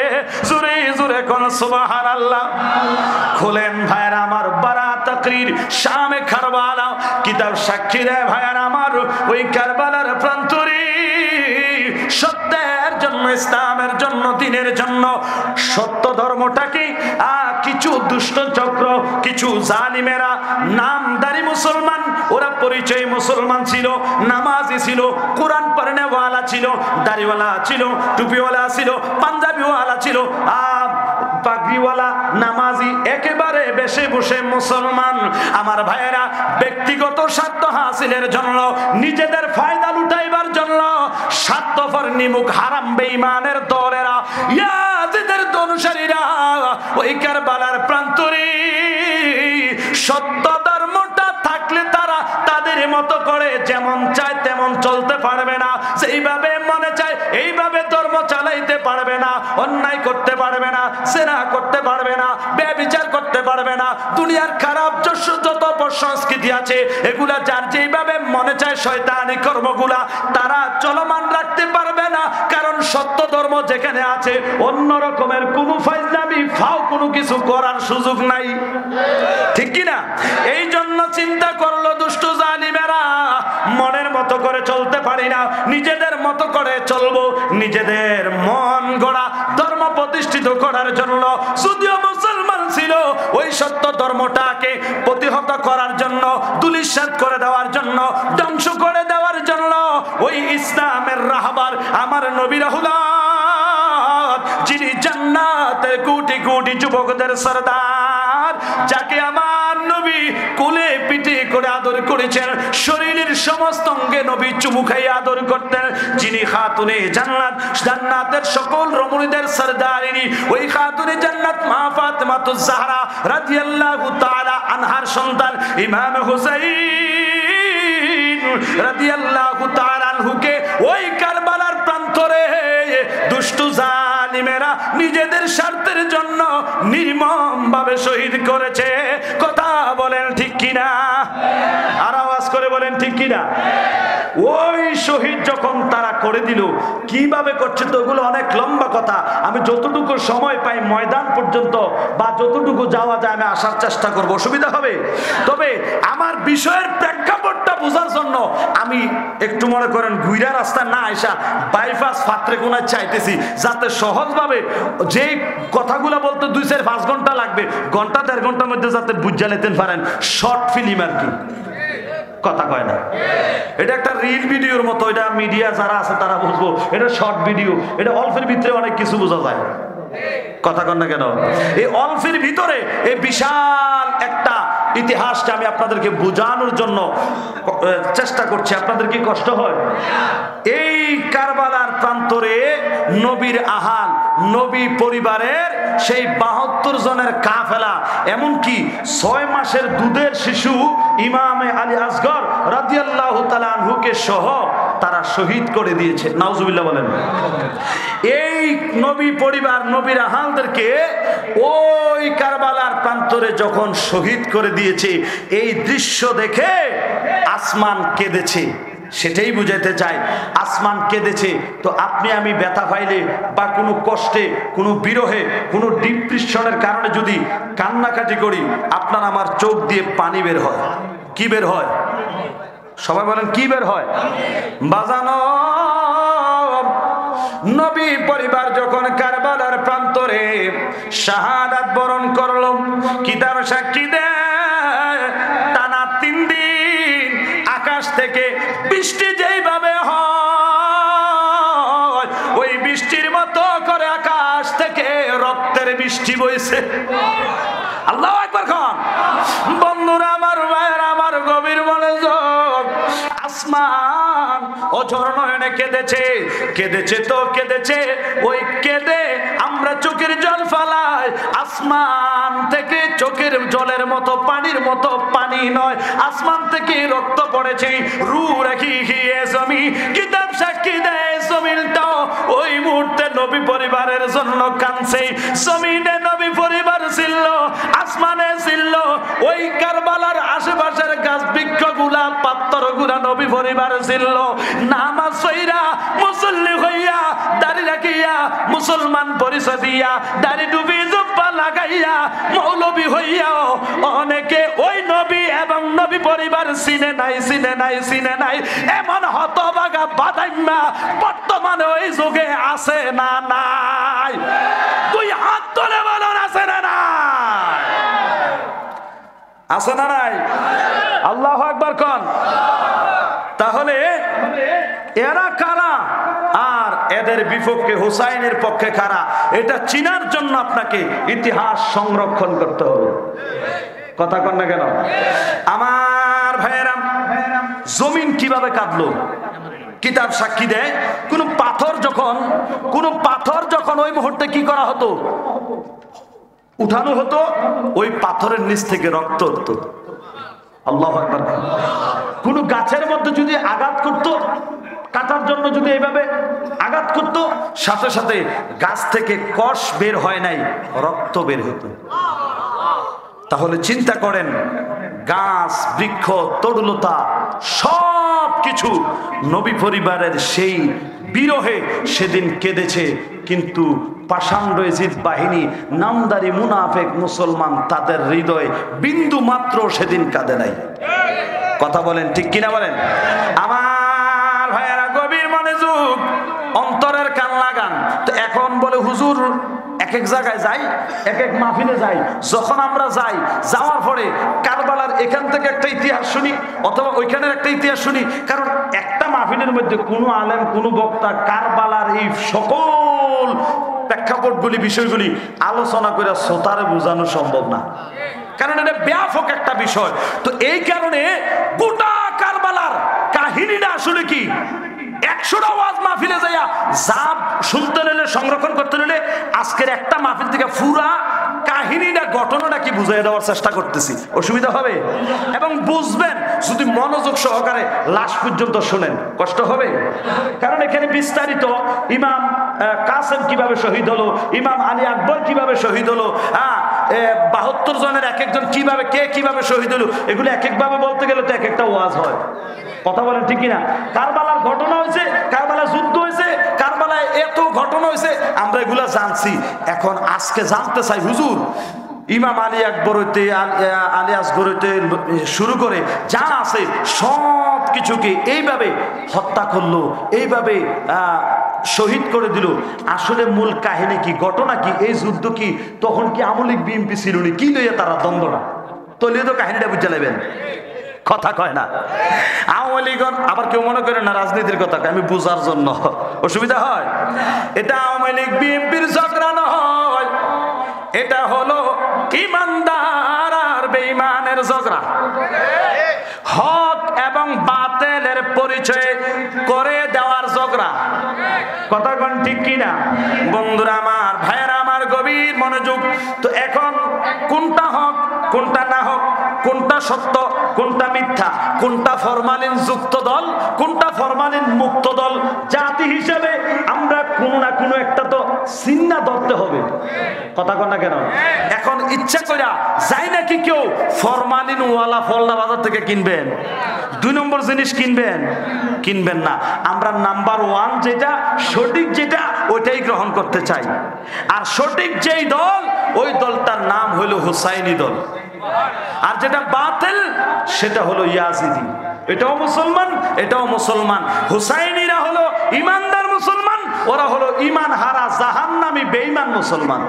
জোরে জোরে কোন সুবহানাল্লাহ। খুলেন ভাইরা আমার বারাত তাকরীর শামে কারবালা কিতাব সাক্ষী দেয় ভাইরা আমার, ওই কারবালার প্রান্তরে সত্যের জন্য, ইসলামের জন্য, দ্বীনের জন্য, সত্য ধর্মটাকে কিছু দুষ্ট চক্র, কিছু জালিমেরা, নামদারি মুসলমান, ওরা পরিচয় মুসলমান ছিল, নামাজি ছিল, কোরআন পড়নেওয়ালা ছিল, দাড়িওয়ালা ছিল, টুপিওয়ালা ছিল, পাঞ্জাবিওয়ালা ছিল, পাগড়িওয়ালা, নামাজি, একেবারে বেশে বসে মুসলমান। আমার ভাইয়েরা, ব্যক্তিগত স্বার্থ হাসিলের জন্য, নিজেদের ফায়দা লুটাইবার জন্য স্বার্থপর নিমুখ হারাম বেঈমানের দলেরা, ইয়াজিদের অনুসারীরা ওই কারবালার প্রান্তরে সত্য ধর্মটা থাকলে তারা তাদের মতো করে যেমন চায় তেমন চলতে পারবে না, সেইভাবে মনে চায় এইভাবে ধর্ম চালাইতে পারবে না, অন্যায় করতে পারবে না, সেনা করতে পারবে না, ব্যভিচার করতে পারবে না, দুনিয়ার খারাপ যত সংস্কৃতি আছে এগুলা যার যেভাবে মনে চায় শয়তানি কর্মগুলা তারা চলমান রাখতে পারবে না। কারণ সত্য ধর্ম যেখানে আছে অন্য রকমের কোনো ফাইজলামি ফাও কোনো কিছু করার সুযোগ নাই, ঠিক কি না? এই জন্য চিন্তা করলো দুষ্ট জালিমেরা, মনের মতো করে চলতে পারি না, নিজেদের মতো করে চলবো, নিজেদের মন গড়া ধর্ম প্রতিষ্ঠিত করার জন্য। যদিও মুসলমান ছিল, ওই সত্য ধর্মটাকে প্রতিহত করার জন্য, দুলিশাত করে দেওয়ার জন্য, ধ্বংস করে দেওয়ার জন্য ওই ইসলামের রাহবার আমার নবীর আওলাদ, যিনি জান্নাতের কোটি কোটি যুবকদের সরদার, যাকে আমার নবী কোলে পিঠে করে আদর করেছেন, শরীরের সমস্ত অঙ্গে নবী চুমু খাইয়ে আদর করতেন, যিনি খাতুনে জান্নাত, জান্নাতের সকল রমণীদের সরদারিনী, ওই খাতুনে জান্নাত মা ফাতেমাতুজ জাহরা রাদিয়াল্লাহু তাআলা আনহার সন্তান ইমাম হুসাইন রাদিয়াল্লাহু তাআলা আনহুকে ওই কারবালার প্রান্তরে দুষ্ট জালিমেরা নিজেদের স্বার্থের জন্য নির্মমভাবে শহীদ করেছে। কথা বলেন ঠিক কিনা? আর আওয়াজ করে বলেন ঠিক কিনা? ওই শহীদ যখন তারা করে দিল, কিভাবে করছে তো ওগুলো অনেক লম্বা কথা, আমি যতটুকু সময় পাই ময়দান পর্যন্ত বা যতটুকু যাওয়া যায় আমি আসার চেষ্টা করব, অসুবিধা হবে? তবে আমার বিষয়ের প্রেক্ষাপটটা বোঝার জন্য আমি একটু মনে করেন ঘুরা রাস্তা না আইসা বাইপাস ফাত্রে কোনায় চাইতেছি, যাতে সহজভাবে যে কথাগুলো বলতে 2-5 ঘন্টা লাগবে, ঘন্টা 1.5 ঘন্টার মধ্যে যাতে বুঝা নিতে পারেন। শর্ট ফিল্ম আর কি, কথা কয় না, এটা একটা রিল ভিডিওর মতো, এটা মিডিয়া যারা আছে তারা বুঝবো, এটা শর্ট ভিডিও, এটা অল্পের ভিতরে অনেক কিছু বোঝা যায়। কথা কন না কেন? এই অল্পের ভিতরে এই বিশাল একটা ইতিহাসটা আমি আপনাদেরকে বোঝানোর জন্য চেষ্টা করছি। আপনাদের কি কষ্ট হয়? এই কারবালার প্রান্তরে নবীর আহাল, নবী পরিবারের সেই 72 জনের কাফেলা, এমনকি 6 মাসের দুধের শিশু ইমামে আলী আসগর রাদিয়াল্লাহু তাআলা আনহুকে সহ তারা শহীদ করে দিয়েছে। নাউজুবিল্লাহ বলেন। এই নবী পরিবার, নবীর আহালদেরকে ওই কারবালার প্রান্তরে যখন শহীদ করে দিয়েছে, এই দৃশ্য দেখে আসমান কেঁদেছে। সেটাই বুঝাইতে চাই, আসমান কেঁদেছে। তো আপনি আমি ব্যথা পাইলে বা কোনো কষ্টে, কোনো বিরহে, কোনো ডিপ্রেশনের কারণে যদি কান্নাকাটি করি, আপনার আমার চোখ দিয়ে পানি বের হয়। কি বের হয়? সবাই বলেন কি বের হয়? বাজানো নবী পরিবার যখন কারবালার প্রান্তরে শাহাদাত বরণ করলো, কিতাব সাক্ষী দেয় টানা 3 দিন আকাশ থেকে বৃষ্টি যেইভাবে হয়, ওই বৃষ্টির মতো করে আকাশ থেকে রক্তের বৃষ্টি বইছে। আল্লাহু আকবার খান। বন্ধুরা আমার, ভাইয়েরা আমার, গভীর মনোযোগ। আসমান অঝর নয়নে কেঁদেছে, কেঁদেছে তো কেঁদেছে। ওই কেঁদে আমরা চোখের জল ফালাই, আসমান থেকে চোখের জলের মতো, পানির মতো পানি নয়, আসমান থেকে রক্ত পড়েছে। রু রাখি হিয়ে জমি, কিতাব সাক্ষী দেয় জমিনটাও ওই মুহূর্তে নবী পরিবারের জন্য কাঁদছে। জমিনে নবী পরিবার ছিল, আসমানে ছিল। ওই কারবালার আশেপাশের গাছ বৃক্ষ গুলা, পাত্তর গুলা নবী পরিবার ছিল। নামাজ পড়িয়া, মুসল্লি হইয়া, দাড়ি রাখিয়া, মুসলমান পরিচয় দিয়া, দাড়ি ডুবি জুব্বা লাগাইয়া, মৌলবী হইয়াও অনেকে ওই নবী এবং নবী পরিবার চিনে নাই, চিনে নাই, চিনে নাই। এমন হতভাগা বাদাইম্মা বর্তমানে ওই যুগে আছে না নাই? তুই হাত তুলে বলুন, আছে না নাই? আছে না নাই? আল্লাহু আকবার কোন। তাহলে এরা কারা আর এদের বিপক্ষে হুসাইনের পক্ষে কারা, এটা চিনার জন্য আপনাকে ইতিহাস সংরক্ষণ করতে হবে। কথা কন না কেন? আমার ভাইয়েরা, জমিন কিভাবে কাঁদলো? কিতাব সাক্ষী দেয় কোন পাথর যখন ওই মুহূর্তে কি করা হতো? উঠানো হতো, ওই পাথরের নিচ থেকে রক্ত হতো। আল্লাহু আকবার। কোন গাছের মধ্যে যদি আঘাত করত, কাটার জন্য যদি এইভাবে আঘাত করত, সাথে সাথে গাছ থেকে কষ বের হয় নাই, রক্ত বের হতো। তাহলে চিন্তা করেন, গাছ, বৃক্ষ, তরুলতা সব কিছু নবী পরিবারের সেই বিরহে সেদিন কেঁদেছে। কিন্তু পাষাণ্ড এজিদ বাহিনী, নামদারি মুনাফেক মুসলমান, তাদের হৃদয়ে বিন্দু মাত্র সেদিন কাঁদে নাই। কথা বলেন ঠিক কিনা বলেন? আমার ভাইয়েরা, গভীর মনোযোগ, অন্তরের কান লাগান। তো এখন বলে হুজুর এক এক জায়গায় যাই, এক এক মাহফিলে যাই। যখন আমরা যাই, যাওয়ার পরে কারবালার এখান থেকে একটা ইতিহাস শুনি অথবা ওইখানের একটা ইতিহাস শুনি। কারণ একটা মাহফিলের মধ্যে কোনো আলেম, কোনো বক্তা কারবালার এই সকল প্রেক্ষাপটগুলি, বিষয়গুলি আলোচনা করে শ্রোতারে বোঝানো সম্ভব না, কারণ এটা ব্যাপক একটা বিষয়। তো এই কারণে গোটা কারবালার কাহিনীটা আসলে কি, 100টা ওয়াজ মাহফিলে যাইয়া যা শুনতে নিলে, সংরক্ষণ করতে নিলে, আজকের একটা মাহফিল থেকে পুরা কাহিনীটা, ঘটনাটা কি বুঝাই দেওয়ার চেষ্টা করতেছি। অসুবিধা হবে? এবং বুঝবেন যদি মনোযোগ সহকারে লাস্ট পর্যন্ত শোনেন, কষ্ট হবে। কারণ এখানে বিস্তারিত ইমাম কাসেম কিভাবে শহীদ হলো, ইমাম আলী আকবর কিভাবে শহীদ হলো, 72 জনের এক একজন কিভাবে, কে কিভাবে শহীদ হলো, এগুলো এক একভাবে বলতে গেলে তো এক একটা ওয়াজ হয়। কথা বলেন ঠিক কিনা? কারবালার ঘটনা হয়েছে, কারবালা যুদ্ধ হয়েছে, কারবালায় এত ঘটনা হয়েছে, আমরা এগুলা জানছি। এখন আজকে জানতে চাই, হুজুর ইমাম আলী আকবর হইতে, আলী আসগর হইতে শুরু করে যা আছে সব কিছুকে এইভাবে হত্যা করলো, এইভাবে শহীদ করে দিল। আসলে মূল কাহিনী কি, ঘটনা কি, এই যুদ্ধ কি, তখন কি আওয়ামী লীগ বিএনপি ছিল না, কি লইয়া তারা দ্বন্দ্বটা, তলিয়ে তো কাহিনীটা বুঝতে নেবেন। কথা কয় না আওয়ামী লীগ। আবার কেউ মনে করে না রাজনীতির কথা, আমি বুঝার জন্য, অসুবিধা হয়। এটা আওয়ামী লীগ বিএনপির ঝগড়া নয়, এটা হলো ইমানদার আর বেঈমানের ঝগড়া। হক এবং বাতিলের পরিচয় করে দেওয়ার ঝগড়া। কথা কোন ঠিক কিনা? বন্ধুরা আমার, ভাইয়েরা আমার, গভীর গভীর মনোযোগ। তো এখন কোনটা হক কোনটা না হক, কোনটা সত্য কোনটা মিথ্যা, কোনটা ফরমালিন যুক্ত দল কোনটা ফরমালিন মুক্ত দল, জাতি হিসেবে আমরা কোনো না কোনো একটা তো চিহ্ন ধরতে হবে। কথা কন না কেন? এখন ইচ্ছা কইরা যাই নাকি কেউ ফরমালিন ওয়ালা ফলনা বাজার থেকে কিনবেন, 2 নম্বর জিনিস কিনবেন না। আমরা নাম্বার 1 যেটা সঠিক যেটা ওইটাই গ্রহণ করতে চাই। আর সঠিক যেই দল ওই দলটার নাম হলো হুসাইনি দল, আর যেটা বাতিল সেটা হলো ইয়াজিদি। এটাও মুসলমান এটাও মুসলমান। হুসাইনিরা হলো ইমানদার মুসলমান, ওরা হলো ইমান হারা জাহান্নামী বেঈমান মুসলমান।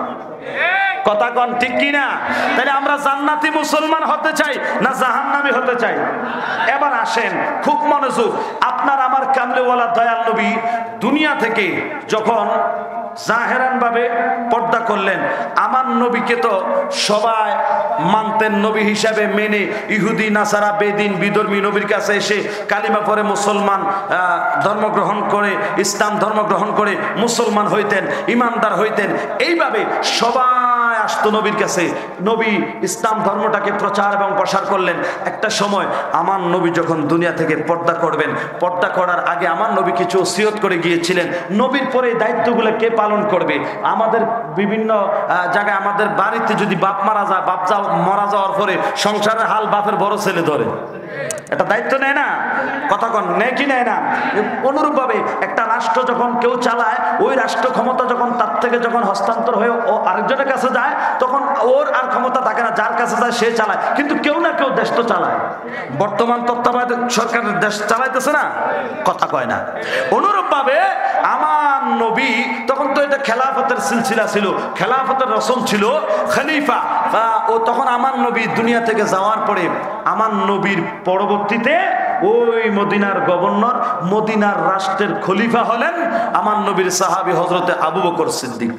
কথা কন ঠিক কিনা? তাহলে আমরা জান্নাতি মুসলমান হতে চাই না জাহান্নামী হতে চাই? এবার আসেন খুব মনোযোগ। আপনার আমার কামলেওয়ালা দয়াল নবী দুনিয়া থেকে যখন জাহেরান ভাবে পর্দা করলেন, আমার নবীকে তো সবাই মানতেন নবী হিসাবে মেনে, ইহুদি নাসারা বেদিন বিধর্মী নবীর কাছে এসে কালিমা পরে মুসলমান ধর্মগ্রহণ করে, ইসলাম ধর্মগ্রহণ করে মুসলমান হইতেন, ইমানদার হইতেন। এইভাবে সবাই আসতো নবীর কাছে, নবী ইসলাম ধর্মটাকে প্রচার এবং প্রসার করলেন। একটা সময় আমার নবী যখন দুনিয়া থেকে পর্দা করবেন, পর্দা করার আগে আমার নবী কিছু ওসিয়ত করে গিয়েছিলেন। নবীর পরে এই দায়িত্বগুলো কে পালন করবে? আমাদের বিভিন্ন জায়গায় আমাদের বাড়িতে যদি বাপ মারা যায়, বাপ মারা যাওয়ার পরে সংসারের হাল বাপের বড় ছেলে ধরে, এটা দায়িত্ব নেয় না? কথা কন নেয় কি নেয় না? অনুরূপ ভাবে একটা রাষ্ট্র যখন কেউ চালায়, ওই রাষ্ট্র ক্ষমতা যখন তার থেকে যখন হস্তান্তর হয়ে ও আরেকজনের কাছে যায়, তখন ওর আর ক্ষমতা থাকে না, যার কাছে যায় সে চালায়। কিন্তু কেউ না কেউ দেশ তো চালায়। বর্তমান তত্ত্বাবধায়ক সরকারের দেশ চালাইতেছে না? কথা কয় না। অনুরূপ ভাবে আমার নবী তখন তো এটা খেলাফতের সিলসিলা ছিল, খেলাফতের রসম ছিল, খলিফা। ও তখন আমার নবী দুনিয়া থেকে যাওয়ার পরে আমার নবীর পরবর্তীতে ওই মদিনার গভর্নর, মদিনার রাষ্ট্রের খলিফা হলেন আমার নবীর সাহাবী হযরতে আবু বকর সিদ্দিক।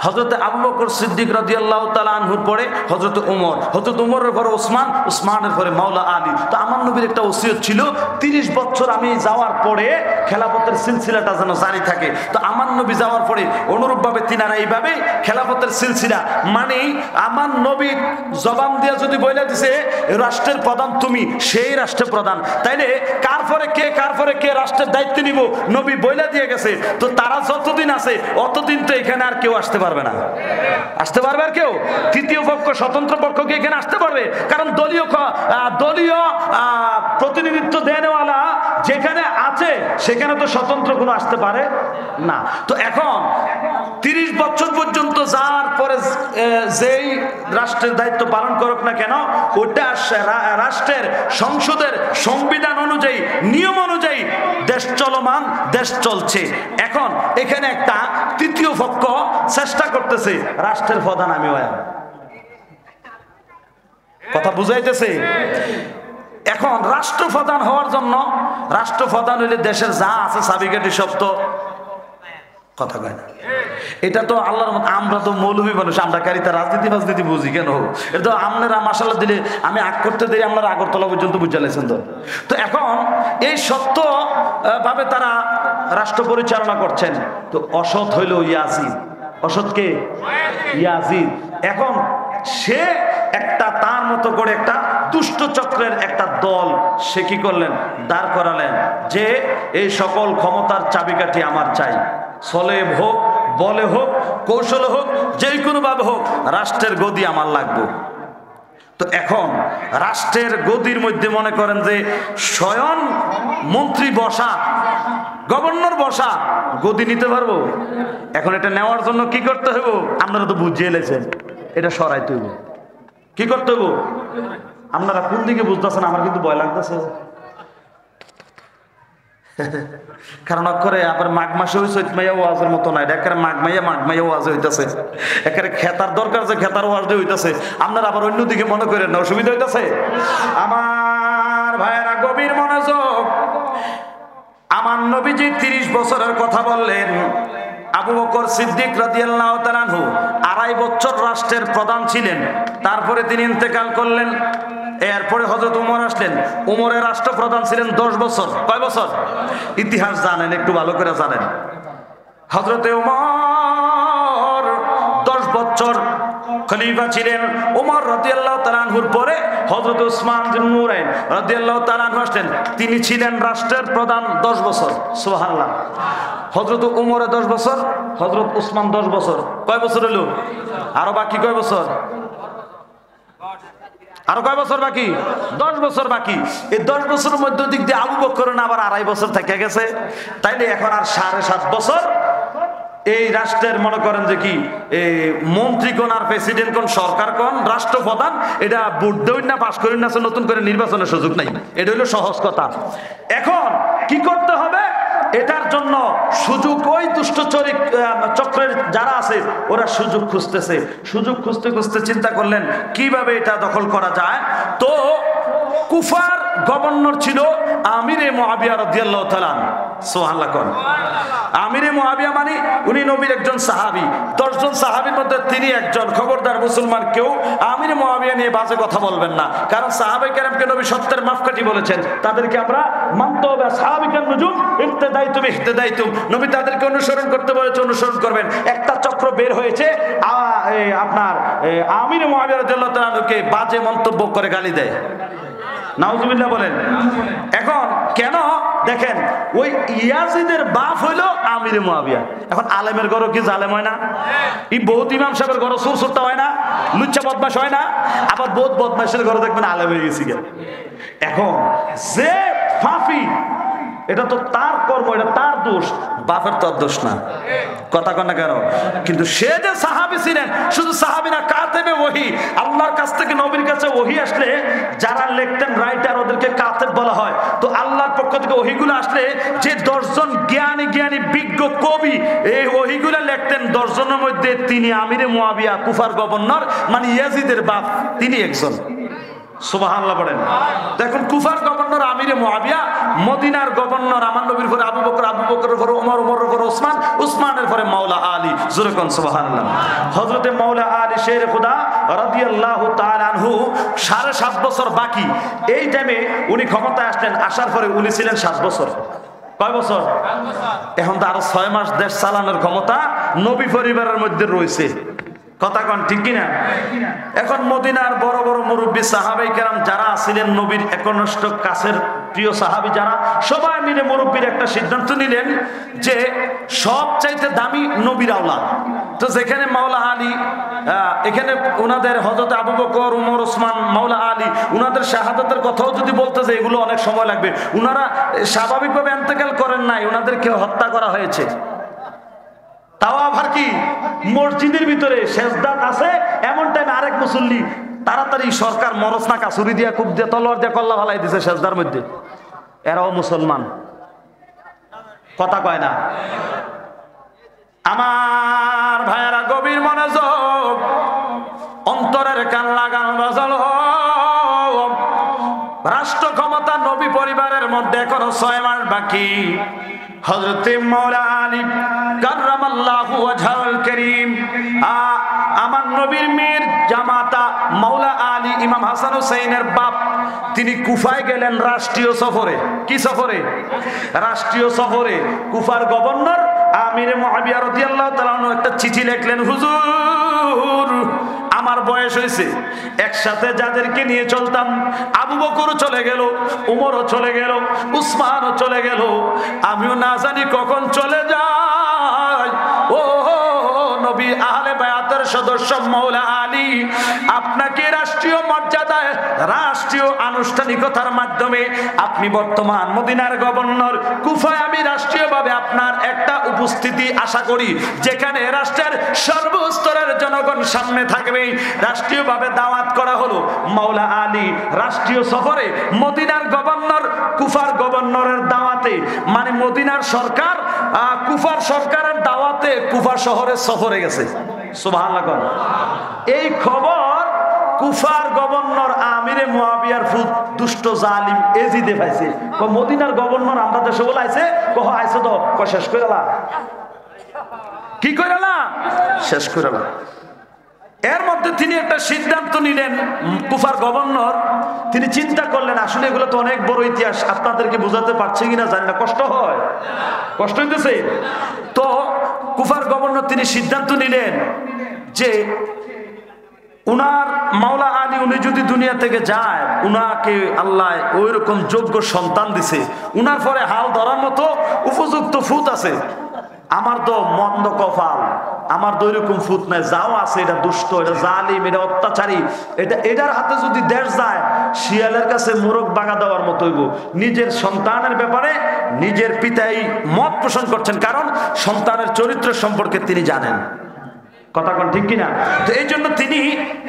হযরতে আবু বকর সিদ্দিক রাদিয়াল্লাহু তাআলা আনহুর পরে হযরতে ওমর, হযরত ওমরের পরে ওসমান, ওসমানের পরে মাওলা আলী। তো আমার নবীর একটা ওসিয়ত ছিল 30 বছর আমি যাওয়ার পরে খেলাফতের সিলসিলাটা যেন জারি থাকে। তো আমার নবী যাওয়ার পরে অনুরূপভাবে তিনারা এইভাবে খেলাফতের সিলসিলা, মানে আমার নবী জবান দিয়া যদি বলে দিছে রাষ্ট্রের প্রধান তুমি, সেই রাষ্ট্রের প্রধান, তাইলে কার পরে কে রাষ্ট্রের দায়িত্ব নিব নবী বইলা দিয়ে গেছে। তো তারা যতদিন আছে অতদিন তো এখানে আর কেউ আসতে পারবে না। আসতে পারবে আর কেউ? তৃতীয় পক্ষ, স্বতন্ত্র পক্ষ কি এখানে আসতে পারবে? কারণ দলীয় প্রতিনিধিত্ব দেওয়ালা যেখানে আছে সেখানে তো স্বতন্ত্র কোনো আসতে পারে না। তো এখন 30 বছর পর্যন্ত যার পরে যেই রাষ্ট্রের দায়িত্ব পালন করুক না কেন, ওটা রাষ্ট্রের সংসদের সংবিধান অনুযায়ী, নিয়ম অনুযায়ী দেশ চলমান, দেশ চলছে। এখন এখানে একটা তৃতীয় পক্ষ চেষ্টা করতেছে রাষ্ট্রের প্রধান আমি হইলাম। কথা বুঝাইতেছে? এখন রাষ্ট্রপ্রধান হওয়ার জন্য, রাষ্ট্রপ্রধান হইলে দেশের যা আছে চাবিকাঠি সব তো, কথা কয় না? এটা তো আল্লাহর মত। আমরা তো মৌলভী মানুষ, আমরা কারিতা রাজনীতি বুঝি কেন? এটা তো আপনারা মাশাআল্লাহ দিলে আমি আগ করতে দেরি আপনারা আগরতলা পর্যন্ত বুঝালেছেন। তো এখন এই সত্য ভাবে তারা রাষ্ট্র পরিচালনা করছেন। তো অসৎ হইল ইয়াজিদ। অসৎ কে? ইয়াজিদ। এখন সে একটা তার মতো করে একটা দুষ্ট চক্রের একটা দল সে কি করলেন? দাঁড় করালেন যে এই সকল ক্ষমতার চাবিকাঠি আমার চাই। চলে হোক, বলে হোক, কৌশলে হোক, যে কোনো ভাবে হোক, রাষ্ট্রের গদি আমার লাগবে। তো এখন রাষ্ট্রের গদির মধ্যে মনে করেন যে স্বয়ং মন্ত্রী বসা, গভর্নর বসা, গদি নিতে পারবো? এখন এটা নেওয়ার জন্য কি করতে হইব? আপনারা তো বুঝিয়ে লেছেন, এটা সরাইতে হইব। কি করতে হইব? আপনারা কোন দিকে বুঝতেছেন? আমার কিন্তু ভয় লাগতেছে। কারণ অক্ষরে আবার মাঘ মাসে ওই চৈত মাইয়া ওয়াজের মতো নাই, একেবারে মাঘ মাইয়া ওয়াজ হইতেছে, একেবারে খেতার দরকার যে খেতার ওয়াজ হইতেছে। আপনারা আবার অন্যদিকে মনে করেন না, অসুবিধা হইতেছে? আমার ভাইয়েরা গভীর মনোযোগ। আমার নবীজি 30 বছরের কথা বললেন। আবু বকর সিদ্দিক রাদিয়াল্লাহু তাআলা আনহু 2.5 বছর রাষ্ট্রের প্রধান ছিলেন, তারপরে তিনি ইন্তেকাল করলেন। এরপরে হযরত ওমর আসলেন, ওমরের রাষ্ট্রপ্রধান ছিলেন 10 বছর। কয় বছর? ইতিহাস জানেন, একটু ভালো করে জানেন। হযরতে ওমর বছর খলিফা ছিলেন। ওমর রাদিয়াল্লাহু তাআলা আনহুর পরে হযরত উসমান বিন নুরাইন রাদিয়াল্লাহু তাআলা আনহু আসলেন, তিনি ছিলেন রাষ্ট্রের প্রধান 10 বছর। সুবহানাল্লাহ। হযরত ওমরে 10 বছর, হযরত উসমান 10 বছর। কয় বছর হলো? আরো বাকি কয় বছর? আরো কয় বছর বাকি? 10 বছর বাকি। এই 10 বছরের মধ্যে দিক দিয়ে আবু বকর না আবার 2.5 বছর থেকে গেছে, তাইলে এখন আর 7.5 বছর এই রাষ্ট্রের মনে করেন যে কি মন্ত্রী কোন আর প্রেসিডেন্ট কোন সরকার কোন রাষ্ট্রপ্রধান, এটা ভোট দেউন না পাশ করেন না, নতুন করে নির্বাচনের সুযোগ নাই। এটা হলো সহজ কথা। এখন কি করতে হবে? এটার জন্য সুযোগ ওই দুষ্ট চক্রের যারা আছে ওরা সুযোগ খুঁজতেছে। সুযোগ খুঁজতে খুঁজতে চিন্তা করলেন কিভাবে এটা দখল করা যায়। তো কুফার গভর্নর ছিল আমিরে মুআবিয়া রাদিয়াল্লাহু তাআলা। সুবহানাল্লাহ। কোন আমিরে মুআবিয়া মানে উনি নবীর একজন সাহাবী। 10 জন সাহাবীর মধ্যে তিনি একজন। খবরদার মুসলমান কেউ আমিরে মুআবিয়া নিয়ে বাজে কথা বলবেন না, কারণ সাহাবায়ে কেরামকে নবী সত্যের মাপকাঠি বলেছেন। তাদেরকে আমরা মানতে হবে। সাহাবিকান নুজুম ইহতিদাইতুম ইহতিদাইতুম, নবী তাদেরকে অনুসরণ করতে বলেছে, অনুসরণ করবেন। একটা চক্র বের হয়েছে আপনার আমিরে মুআবিয়া রাদিয়াল্লাহু তাআলাকে বাজে মন্তব্য করে গালি দেয়। নাউজুবিল্লাহ বলেন। এখন কেন দেখেন, ওই ইয়াজিদের বাপ হইলো আমিরে মুআবিয়া। এখন আলেমের ঘরও কি জালেম হয় না? এই বহুত ইমাম সাহেবের ঘরও সুর সুরতা হয় না, লুচ্চা বদমাশ হয় না? আবার বহুত বদমাশের ঘরে দেখবেন আলেম হয়ে গেছি। এখন যে ফাফি, এটা তো তার কর্ম, এটা তার দোষ, বাপের তো দোষ না। কথা কন না কেন? কিন্তু সে যে সাহাবী ছিলেন, শুধু সাহাবী না, কাতেবে ওহী। আল্লাহর কাছ থেকে নবীর কাছে ওহী আসলে যারা লিখতেন রাইটার, ওদেরকে কাতেব বলা হয়। তো আল্লাহর পক্ষ থেকে ওহীগুলো আসলে যে 10 জন জ্ঞানী জ্ঞানী বিজ্ঞ কবি এই ওহীগুলো লিখতেন, 10 জনের মধ্যে তিনি আমিরে মুআবিয়া কুফার গভর্নর মানে ইয়াজিদের বাপ, তিনি একজন। সুবহানাল্লাহ পড়েন। দেখুন কুফার গভর্নর আমিরে মুআবিয়া, মদিনার গভর্নর আমার নবীর পরে আবু বকর, আবু বকরের পরে ওমর, ওমরের পরে ওসমান, ওসমানের পরে মাওলা আলী। জোরে কোন সুবহানাল্লাহ। হযরতে মাওলা আলী শের খুদা রাদিয়াল্লাহু তাআলা আনহু 7.5 বছর বাকি। এই টাইমে উনি ক্ষমতায় আসলেন। আসার পরে উনি ছিলেন 7 বছর। কয় বছর? এখন তো আরো 6 মাস দেশ চালানোর ক্ষমতা নবী পরিবারের মধ্যে রয়েছে। কথা কন ঠিক কিনা? এখন মদিনার বড় বড় মুরব্বী সাহাবায়ে কেরাম যারা ছিলেন নবীর একনিষ্ঠ কাছের প্রিয় সাহাবী, যারা সবাই মিলে মুরব্বীর একটা সিদ্ধান্ত নিলেন যে সবচাইতে দামি নবীর আওলাদ। তো যেখানে মাওলা আলী, এখানে ওনাদের হযরত আবু বকর, ওমর, ওসমান, মাওলা আলী, ওনাদের শাহাদাতের কথাও যদি বলতে যায় এগুলো অনেক সময় লাগবে। ওনারা স্বাভাবিকভাবে ইন্তেকাল করেন নাই, ওনাদেরকে হত্যা করা হয়েছে। তাও আবার কি মসজিদের ভিতরে সেজদাত আছে, এমন টাইমে আরেক মুসল্লি তাড়াতাড়ি সরকার মরস না কাছুরি দিয়া খুব দিয়ে তলোয়ার দিয়ে কল্লা ভালাই দিছে সেজদার মধ্যে। এরাও মুসলমান। কথা কয় না? আমার ভাইয়েরা গভীর মনোযোগ, অন্তরের কান লাগান বাজালো। রাষ্ট্র ক্ষমতা নবী পরিবারের মধ্যে এখনো 6 মাস বাকি। হযরতে মাওলা আলী কাররামাল্লাহু ওয়াজহুল কারীম, আমার নবীর মেয়ের জামাতা মাওলা আলী ইমাম হাসান হুসাইনের বাপ, তিনি কুফায় গেলেন রাষ্ট্রীয় সফরে। কি সফরে? রাষ্ট্রীয় সফরে। কুফার গভর্নর আমিরে মুআবিয়া রাদিয়াল্লাহু তাআলা একটা চিঠি লিখলেন, হুজুর আমার বয়স হয়েছে, একসাথে যাদেরকে নিয়ে চলতাম, আবু বকরও চলে গেল, উমরও চলে গেল, উসমানও চলে গেল, আমিও না জানি কখন চলে যাই। ও নবী, আহলে বায়াতের সদস্য মাওলা আলী, আপনাকে রাষ্ট্রীয় মর্যাদায়, রাষ্ট্রীয় আনুষ্ঠানিকতার মাধ্যমে আপনি বর্তমান মদিনার গভর্নর। কুফায় আমি রাষ্ট্রীয়ভাবে আপনার একটা উপস্থিতি আশা করি, যেখানে রাষ্ট্রের সর্বস্তরের জনগণ সামনে থাকবে। রাষ্ট্রীয়ভাবে দাওয়াত করা হলো। মাওলা আলী রাষ্ট্রীয় সফরে, মদিনার গভর্নর কুফার গভর্নরের দাওয়াতে, মানে মদিনার সরকার কুফার সরকারের দাওয়াতে কুফা শহরের সফরে গেছে। সুবহানাল্লাহ। এই খবর কুফার গভর্নর আমিরে মুআবিয়ার ফুত দুষ্ট জালিম এজিদে পাইছে। মদিনার গভর্নর আমরা দেশে বলে আইছে, কহ আইছে তো শেষ করে না। কি করে না? শেষ করে না। এর মধ্যে তিনি একটা সিদ্ধান্ত নিলেন। কুফার গভর্নর তিনি চিন্তা করলেন, আসলে এগুলো তো অনেক বড় ইতিহাস, আপনাদেরকে বোঝাতে পারছি কিনা জানি না, কষ্ট হয়, কষ্ট হইতেছে। তো কুফার গভর্নর তিনি সিদ্ধান্ত নিলেন যে উনার মাওলা আলী উনি যদি দুনিয়া থেকে যায়, উনাকে আল্লাহ ওই রকম যোগ্য সন্তান দিছে, উনার পরে হাল ধরার মতো উপযুক্ত ফুত আছে। আমার তো মন্দ কপাল, আমার তো ওইরকম ফুত নাই। যাও আছে, এটা দুষ্ট, এটা জালিম, এটা অত্যাচারী, এটার হাতে যদি দেশ যায়, শিয়ালের কাছে মোরগ বাগা দেওয়ার মতো হইব। নিজের সন্তানের ব্যাপারে নিজের পিতাই মত পোষণ করছেন, কারণ সন্তানের চরিত্র সম্পর্কে তিনি জানেন। কথা কোন ঠিক কিনা? তো এই জন্য তিনি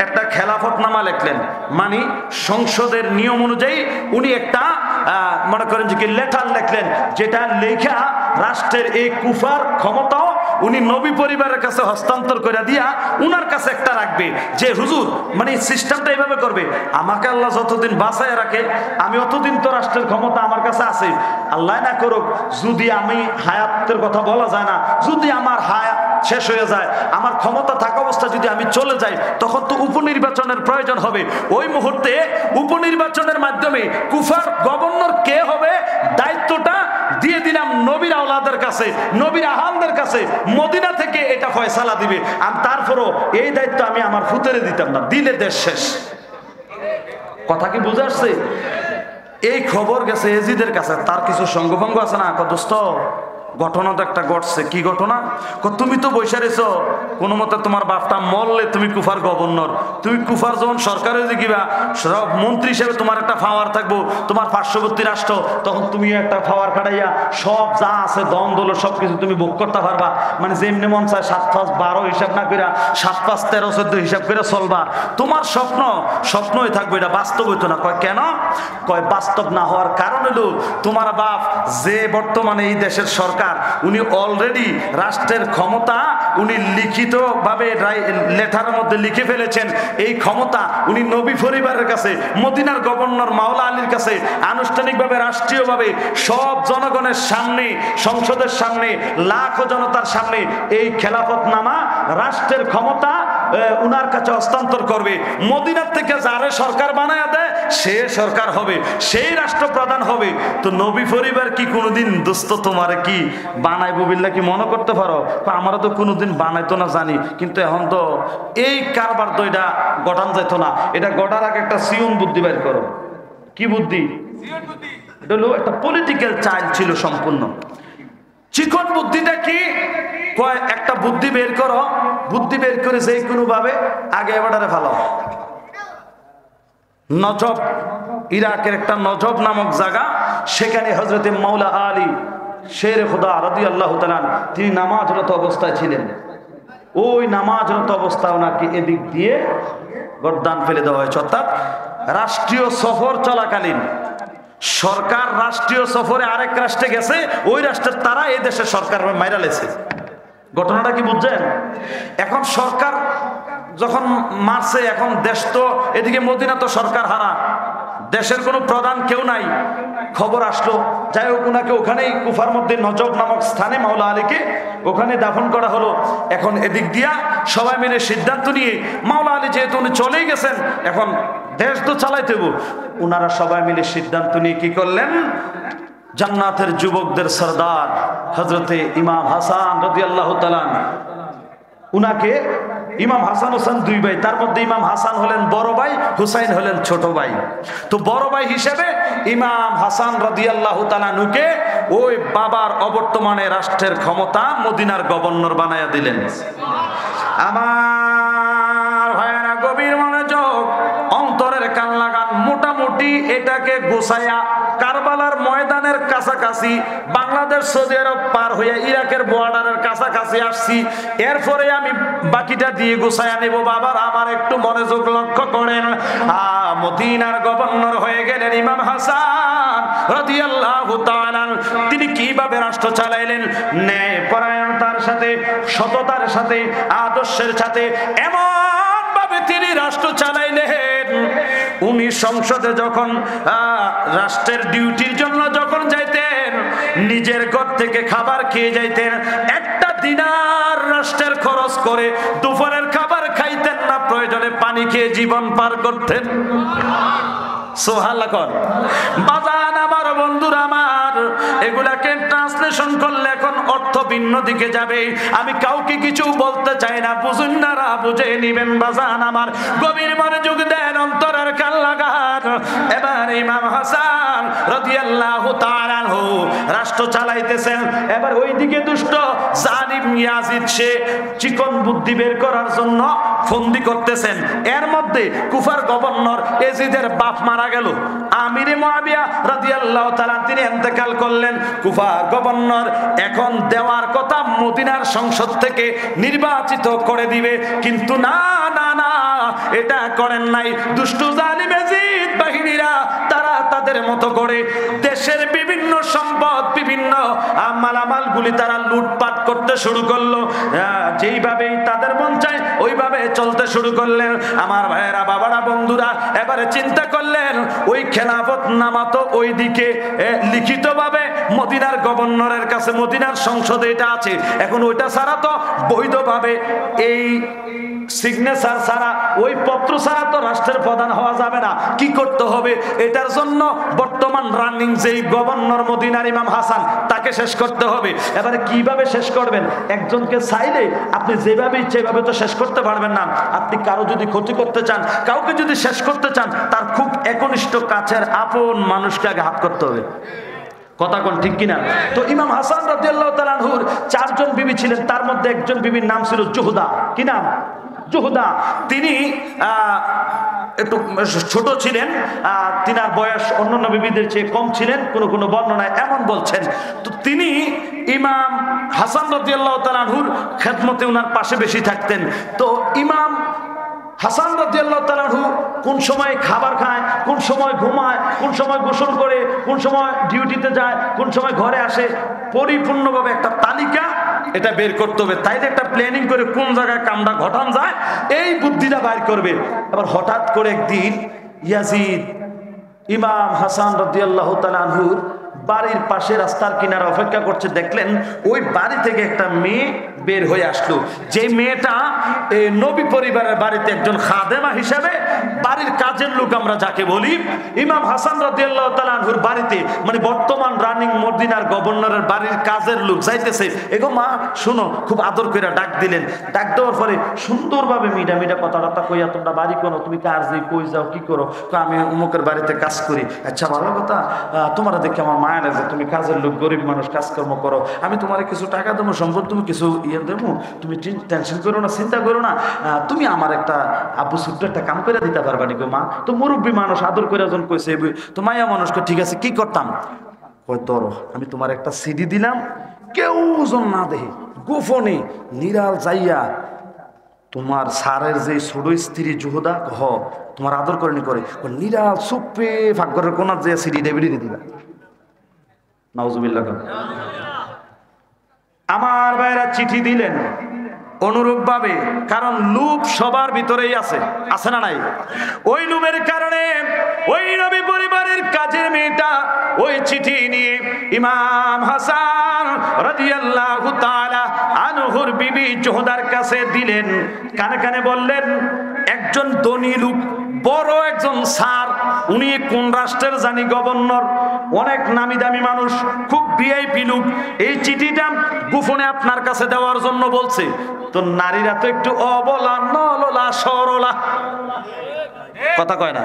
একটা খেলাফতনামা লিখলেন, মানে সংসদের নিয়ম অনুযায়ী উনি একটা মনে করেন যে কি লেটার লিখলেন, যেটা লেখা রাষ্ট্রের এই কুফার ক্ষমতাও উনি নবী পরিবারের কাছে হস্তান্তর করে দিয়া উনার কাছে একটা রাখবে, যে হুজুর মানে সিস্টেমটা এইভাবে করবে, আমাকে আল্লাহ যতদিন বাঁচায় রাখে আমি অতদিন তো রাষ্ট্রের ক্ষমতা আমার কাছে আছে। আল্লাহ না করুক যদি আমি হায়াতের কথা বলা যায় না, যদি আমার হায়াত শেষ হয়ে যায়, আমার ক্ষমতা থাকা অবস্থা যদি আমি চলে যাই, তখন তো উপনির্বাচনের প্রয়োজন হবে। ওই মুহূর্তে উপনির্বাচনের মাধ্যমে কুফার গভর্নর কে হবে, দায়িত্বটা দিয়ে দিলাম নবীর আওলাদের কাছে, নবীর আহালদের কাছে, মদিনা থেকে এটা ফয়সালা দিবে। আর তারপরও এই দায়িত্ব আমি আমার ফুতেরে দিতাম না, দিলে দেশ শেষ। কথা কি বুঝে আসছে? এই খবর গেছে এজিদের কাছে, তার কিছু সঙ্গভঙ্গ আছে না, দোস্ত ঘটনা তো একটা ঘটছে। কি ঘটনা? তুমি তো বসে রেছো, কোনো মতে তোমার বাপটা মরলে তুমি কুফার গভর্নর, তুমি কুফার যখন সরকার হয়ে গিবা মন্ত্রী হিসেবে তোমার একটা পাওয়ার থাকবো, তোমার পার্শ্ববর্তী রাষ্ট্র, তখন তুমি একটা পাওয়ার খাটাইয়া সব যা আছে দম দল সব কিছু তুমি ভোগ করতে পারবা। মানে যেমনি মন চায় 7-5-12 হিসাব না করে 7-5-13-14 হিসাব করে চলবা। তোমার স্বপ্নই থাকবে, এটা বাস্তব হইতো না। কয় কেন? কয় বাস্তব না হওয়ার কারণ হলো তোমার বাপ যে বর্তমানে এই দেশের সরকার, উনি অলরেডি রাষ্ট্রের ক্ষমতা উনি লিখিতভাবে লেটারের মধ্যে লিখে ফেলেছেন। এই ক্ষমতা উনি নবী পরিবারের কাছে, মদিনার গভর্নর মাওলা আলীর কাছে আনুষ্ঠানিকভাবে রাষ্ট্রীয়ভাবে সব জনগণের সামনে, সংসদের সামনে, লাখো জনতার সামনে এই খেলাফতনামা রাষ্ট্রের ক্ষমতা উনার কাছে হস্তান্তর করবে। মদিনার থেকে যারে সরকার বানায় দেয় সে সরকার হবে, সেই রাষ্ট্রপ্রধান হবে। তো নবী পরিবার কি কোনোদিন দোস্ত তোমারে কি বানাইবো বিল্লা কি মনে করতে পারো? আমারও তো কোনোদিন বানাইতো না জানি, কিন্তু এখন তো এই কারবার তো এটা গঠান যেত না। এটা গড়ার আগে একটা সিয়ন বুদ্ধি বের করো। কি বুদ্ধি? এটা হলো একটা পলিটিক্যাল চাইল্ড ছিল সম্পূর্ণ। চিকন বুদ্ধিটা কি? কয় একটা বুদ্ধি বের করো, বুদ্ধি বের করে যে কোনো ভাবে আগে এবারে ভালো। নজব, ইরাকের একটা নজব নামক জায়গা, সেখানে হযরতে মাওলা আলী শের খুদা রাদিয়াল্লাহু তাআলা তিনি নামাজরত অবস্থায় ছিলেন। ওই নামাজরত অবস্থায় ওনাকে এদিক দিয়ে গর্দান ফেলে দেওয়া হয়েছে। অর্থাৎ রাষ্ট্রীয় সফর চলাকালীন সরকার রাষ্ট্রীয় সফরে আরেক রাষ্ট্রে গেছে, ওই রাষ্ট্রের তারা এই দেশের সরকার মাইরা লেছে। ঘটনাটা কি বুঝছেন? এখন সরকার যখন মারছে, এখন দেশ তো এদিকে মদিনা তো সরকার হারা, দেশের কোনো প্রধান কেউ নাই। খবর আসলো, যাই হোক ওনাকে ওখানেই কুফার মধ্যে নজব নামক স্থানে মাওলা আলীকে ওখানে দাফন করা হলো। এখন এদিক দিয়া সবাই মিলে সিদ্ধান্ত নিয়ে, মাওলা আলী যেহেতু উনি চলেই গেছেন, এখন দেশ তো চালাইতে হবে, ওনারা সবাই মিলে সিদ্ধান্ত নিয়ে কি করলেন, জান্নাতের যুবকদের সরদার হযরতে ইমাম হাসান রাদিয়াল্লাহু তাআলা, উনাকে, ইমাম হাসান হোসেন দুই ভাই, তার মধ্যে ইমাম হাসান হলেন বড় ভাই, হুসাইন হলেন ছোট ভাই। তো বড় ভাই হিসেবে ইমাম হাসান রাদিয়াল্লাহু তাআলা নুকে ওই বাবার অবর্তমানে রাষ্ট্রের ক্ষমতা মদিনার গভর্নর বানায়া দিলেন। আমার ভাইয়েরা গভীর মনোযোগ, অন্তরের কান লাগান। মোটামুটি এটাকে গোছায়া কারবালার ময়দানের কাছাকাছি, বাংলাদেশ সৌদি আরব পার হয়ে ইরাকের বর্ডারের কাছাকাছি আসছি। এরপরে আমি বাকিটা দিয়ে গোছায়া নেব। বাবার আমার একটু মনোযোগ লক্ষ্য করেন। মদিনার গভর্নর হয়ে গেলেন ইমাম হাসান রাদিয়াল্লাহু তাআলা। তিনি কিভাবে রাষ্ট্র চালাইলেন? ন্যায় পরায়ণতার সাথে, সততার সাথে, আদর্শের সাথে এমন ভাবে তিনি রাষ্ট্র চালাইলেন। উনি সংসদে যখন রাষ্ট্রের ডিউটির জন্য যখন যাইতেন, নিজের ঘর থেকে খাবার খেয়ে যাইতেন। একটা দিনার রাষ্ট্রের খরচ করে দুপুরের খাবার খাইতেন না, প্রয়োজনে পানি খেয়ে জীবন পার করতেন। সুবহানাল্লাহ। বাজান আমার বন্ধুরা আমার, এগুলাকে ট্রান্সলেশন করলে এখন অর্থ ভিন্ন দিকে যাবে। আমি কাউকে কিছু বলতে চাই না, বুঝুন না, বুঝে নিবেন বাজান আমার। গভীর মনোযোগ দেন, অন্তরের কান লাগান। এবার ইমাম হাসান রাদিয়াল্লাহু তাআলা আনহু রাষ্ট্র চালাইতেছেন। এবার ওইদিকে দুষ্ট জালিম ইয়াজিদ সে চিকন বুদ্ধি বের করার জন্য ফন্দি করতেছেন। এর মধ্যে কুফার গভর্নর এজিদের বাপ মারা গেল, আমিরে মুআবিয়া রাদিয়াল্লাহু তাআলা, তিনি ইন্তেকাল করলেন। কুফার গভর্নর এখন দেওয়ার কথা মদিনার সংসদ থেকে নির্বাচিত করে দিবে, কিন্তু না না না, এটা করেন নাই। দুষ্ট জালিম এজিদ বাহিনীরা তারা তাদের মতো করে দেশের বিভিন্ন সম্পদ, বিভিন্ন মালামালগুলি তারা লুটপাট করতে শুরু করলো। যেইভাবেই তাদের মন চায় ওইভাবে চলতে শুরু করলেন। আমার ভাইয়েরা, বাবারা, বন্ধুরা, এবারে চিন্তা করলেন ওই খেলাফত নামা তো ওইদিকে লিখিতভাবে মদিনার গভর্নরের কাছে, মদিনার সংসদে এটা আছে। এখন ওইটা ছাড়া তো বৈধভাবে এই সিগনেচার ছাড়া, ওই পত্র ছাড়া তো রাষ্ট্রের প্রধান হওয়া যাবে না। কি করতে হবে? এটার জন্য বর্তমান রানিং যেই গভর্নর মদিনার ইমাম হাসান, তাকে শেষ করতে হবে। এবারে কিভাবে শেষ করবেন? একজনকে চাইলে আপনি যেভাবে ইচ্ছে এভাবে তো শেষ করতে পারবেন না। আপনি কারো যদি ক্ষতি করতে চান, কাউকে যদি শেষ করতে চান, তার খুব একনিষ্ঠ কাছের আপন মানুষকে আগে হাত করতে হবে। কথা কোন ঠিক কিনা? তো ইমাম হাসান রাদিয়াল্লাহু তাআলা আনহুর 4 জন বিবি ছিলেন, তার মধ্যে একজন বিবির নাম ছিল জুহদা। কি নাম? জুহদা। তিনি একটু ছোট ছিলেন, তিনার বয়স অন্যান্য বিবিদের চেয়ে কম ছিলেন, কোন কোন বর্ণনায় এমন বলছেন। তো তিনি ইমাম হাসান রাদিয়াল্লাহু তাআলা আনহুর খেদমতে ওনার পাশে বেশি থাকতেন। তো ইমাম হাসান রাদিয়াল্লাহু তাআলা আনহু কোন সময় খাবার খায়, কোন সময় ঘুমায়, কোন সময় গোসল করে, কোন সময় ডিউটিতে যায়, কোন সময় ঘরে আসে, পরিপূর্ণভাবে একটা তালিকা এটা বের করতে হবে। তাইলে একটা প্ল্যানিং করে কোন জায়গায় কামটা ঘটান যায় এই বুদ্ধিটা বাইর করবে। আবার হঠাৎ করে একদিন ইয়াজিদ ইমাম হাসান রাদিয়াল্লাহু তাআলা আনহুর বাড়ির পাশে রাস্তার কিনারে অপেক্ষা করছে। দেখলেন ওই বাড়ি থেকে একটা মেয়ে বের হয়ে আসলো। যে মেয়েটা নবী পরিবারের বাড়িতে একজন খাদেমা হিসেবে, বাড়ির কাজের লোক আমরা যাকে বলি, ইমাম হাসান রাদিয়াল্লাহু তাআলা আনহুর বাড়িতে, মানে বর্তমান রানিং মদিনার গভর্নরের বাড়ির কাজের লোক যাইতেছে। এগো মা শুনো, খুব আদর করে ডাক দিলেন। ডাক দেওয়ার পরে সুন্দরভাবে মিডা মিডা কথাবার্তা কইয়া, তোমরা বাড়ি করো, তুমি কাজ দিই, কই যাও, কি করো? আমি অমুকের বাড়িতে কাজ করি। আচ্ছা ভালো কথা, তোমরা দেখে আমার মায়া লাগে, তুমি কাজের লোক, গরিব মানুষ, কাজকর্ম করো, আমি তোমার কিছু টাকা দেবো, সম্পদ তুমি কিছু ইয়ে দেবো, তুমি টেনশন করো না, চিন্তা করো না, তুমি আমার একটা আব্বু ছোট্ট একটা কাম করে দিতে পারবা নি গো মা? তো মুরব্বী মানুষ আদর করে যখন কইছে, তো মায়া মানুষকে ঠিক আছে কি করতাম? কই ধরো, আমি তোমার একটা সিডি দিলাম, কেউ জন না দেখে, গোপনে নিরাল যাইয়া তোমার স্যারের যে ছোট স্ত্রী জুহদা তোমার আদর করে নি করে নিরাল চুপে ভাগ্যের কোনার যে সিডি ডেবিডি দিবা। নাউজুবিল্লাহ। আমার ভাইরা চিঠি দিলেন অনুরূপ ভাবে, কারণ লোভ সবার ভিতরেই আছে, আছে না নাই? ওই লোভের কারণে ওই নবী পরিবারের কাজের মেয়েটা ওই চিঠি নিয়ে ইমাম হাসান রাদিয়াল্লাহু তাআলা আনহুর বিবি জুহদার কাছে দিলেন। কানে কানে বললেন, একজন ধনী লোক, বড় একজন স্যার, উনি কোন রাষ্ট্রের জানি গভর্নর, অনেক নামি দামি মানুষ, খুব ভিআইপি লোক, এই চিঠিটা গোপনে আপনার কাছে দেওয়ার জন্য বলছে। তো নারীরা তো একটু অবলা, নললা, সরলা, কথা কয় না?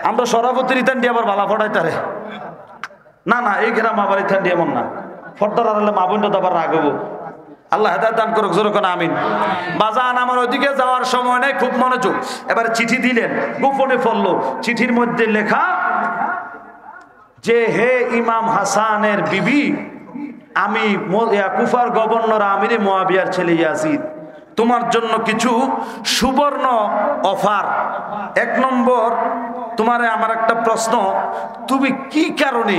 আমরা সরাবতী রিতান দিয়ে আবার বালা ফটাই তারে না না, এই গ্রাম আবার রিতান দিয়ে এমন না, ফর্দার আড়ালে মা বোনটা তো আবার রাগবো। আল্লাহ হেদায়েত দান করুক, জোরে কোন আমিন। বাজান আমার ওইদিকে যাওয়ার সময় নেই, খুব মনোযোগ। এবার চিঠি দিলেন, গোপনে পড়লো। চিঠির মধ্যে লেখা যে, হে ইমাম হাসানের বিবি, আমি কুফার গভর্নর আমিরে মুআবিয়ার ছেলে ইয়াজিদ, তোমার জন্য কিছু সুবর্ণ অফার। 1 নম্বর, তোমারে আমার একটা প্রশ্ন, তুমি কি কারণে,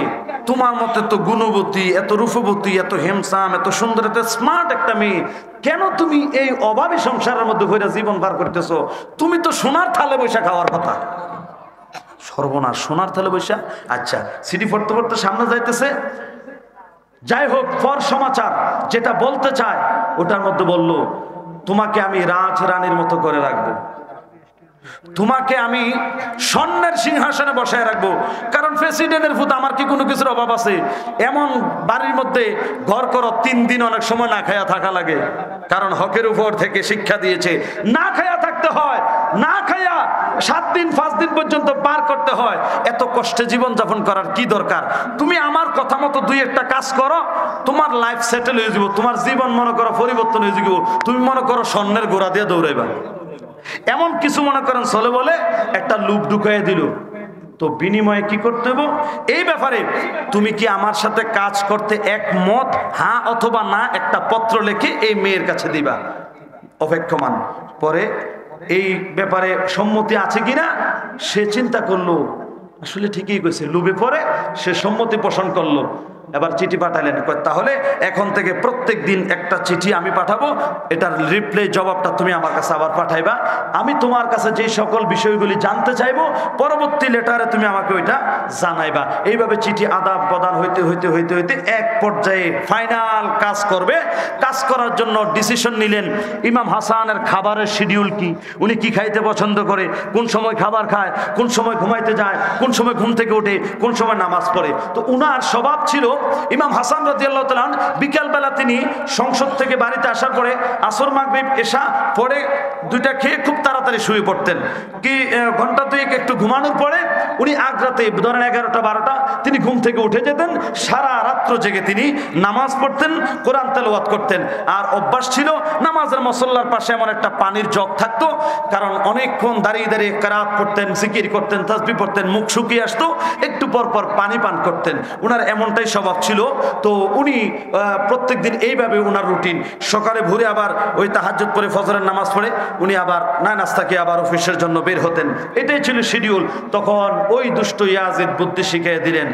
তোমার মতে তো গুণবতী, এত রূপবতী, এত হেমসাম, এত সুন্দর, এত স্মার্ট একটা মেয়ে, কেন তুমি এই অভাবী সংসারের মধ্যে ভরে জীবন পার করতেছো? তুমি তো সোনার থালে বৈশা খাওয়ার কথা। সর্বনাশ, সোনার থালে বৈশা। আচ্ছা, সিডি পড়তে পড়তে সামনে যাইতেছে। যাই হোক, পর সমাচার যেটা বলতে চায় ওটার মধ্যে বলল, তোমাকে আমি রাজ রানীর মতো করে রাখবো। তোমাকে আমি স্বর্ণের সিংহাসনে বসায় রাখবো। কারণ প্রেসিডেন্টের ভূত আমার কি কোনো কিছুর অভাব আছে? এমন বাড়ির মধ্যে ঘর করো 3 দিন অনেক সময় না খায়া থাকা লাগে, কারণ হকের উপর থেকে শিক্ষা দিয়েছে না খায়া থাকতে হয়, না খায়া 7 দিন 5 দিন পর্যন্ত পার করতে হয়। এত কষ্টে জীবন যাপন করার কি দরকার? তুমি আমার কথা মতো 2-1টা কাজ করো, তোমার লাইফ সেটেল হয়ে যাব, তোমার জীবন মনে করো পরিবর্তন হয়ে যাব। তুমি মনে করো স্বর্ণের ঘোড়া দিয়ে দৌড়াইবা, এমন কিছু মনে করেন চলে বলে একটা লুপ ঢুকাইয়া দিল। তো বিনিময়ে কি করতে হবে এই ব্যাপারে? তুমি কি আমার সাথে কাজ করতে একমত? হ্যাঁ অথবা না একটা পত্র লিখে এই মেয়ের কাছে দিবা। অপেক্ষমান পরে এই ব্যাপারে সম্মতি আছে কিনা সে চিন্তা করলো, আসলে ঠিকই কইছে। লুবে পরে সে সম্মতি পোষণ করলো। এবার চিঠি পাঠালেন, তাহলে এখন থেকে প্রত্যেক দিন একটা চিঠি আমি পাঠাবো, এটার রিপ্লাই জবাবটা তুমি আমার কাছে আবার পাঠাইবা। আমি তোমার কাছে যে সকল বিষয়গুলি জানতে চাইবো পরবর্তী লেটারে তুমি আমাকে ওইটা জানাইবা। এইভাবে চিঠি আদান প্রদান হইতে হইতে হইতে হইতে এক পর্যায়ে ফাইনাল কাজ করবে। কাজ করার জন্য ডিসিশন নিলেন ইমাম হাসানের খাবারের শিডিউল কি, উনি কি খাইতে পছন্দ করে, কোন সময় খাবার খায়, কোন সময় ঘুমাইতে যায়, কোন সময় ঘুম থেকে ওঠে, কোন সময় নামাজ পড়ে। তো উনার স্বভাব ছিল ইমাম হাসান রাদিয়াল্লাহু তাআলা বিকালবেলা তিনি সংসদ থেকে বাড়িতে আসার পরে আসর মাগরিব এশা পরে 2টা খেয়ে খুব তাড়াতাড়ি শুয়ে পড়তেন। কি ঘন্টা 2 একটু ঘুমানোর পরে উনি আগ্রাতে ধরেন 11টা 12টা তিনি ঘুম থেকে উঠে যেতেন, সারা রাত্র জেগে তিনি নামাজ পড়তেন, কোরআন তেলাওয়াত করতেন। আর অভ্যাস ছিল নামাজের মুসল্লার পাশে এমন একটা পানির জগ থাকতো, কারণ অনেকক্ষণ দাঁড়িয়ে দাঁড়িয়ে কিরাত পড়তেন, জিকির করতেন, তাসবিহ পড়তেন, মুখ শুকিয়ে আসতো, একটু পর পর পানি পান করতেন। উনার এমনটাই স্বভাব ছিল। তো উনি প্রত্যেকদিন এইভাবে উনার রুটিন। সকালে ভোরে আবার ওই তাহাজ্জুদ পড়ে ফজরের নামাজ পড়ে উনি আবার নাস্তাকে আবার অফিসের জন্য বের হতেন। এটাই ছিল শিডিউল। তখন ওই দুষ্ট ইয়াজিদ বুদ্ধি শিখিয়ে দিলেন,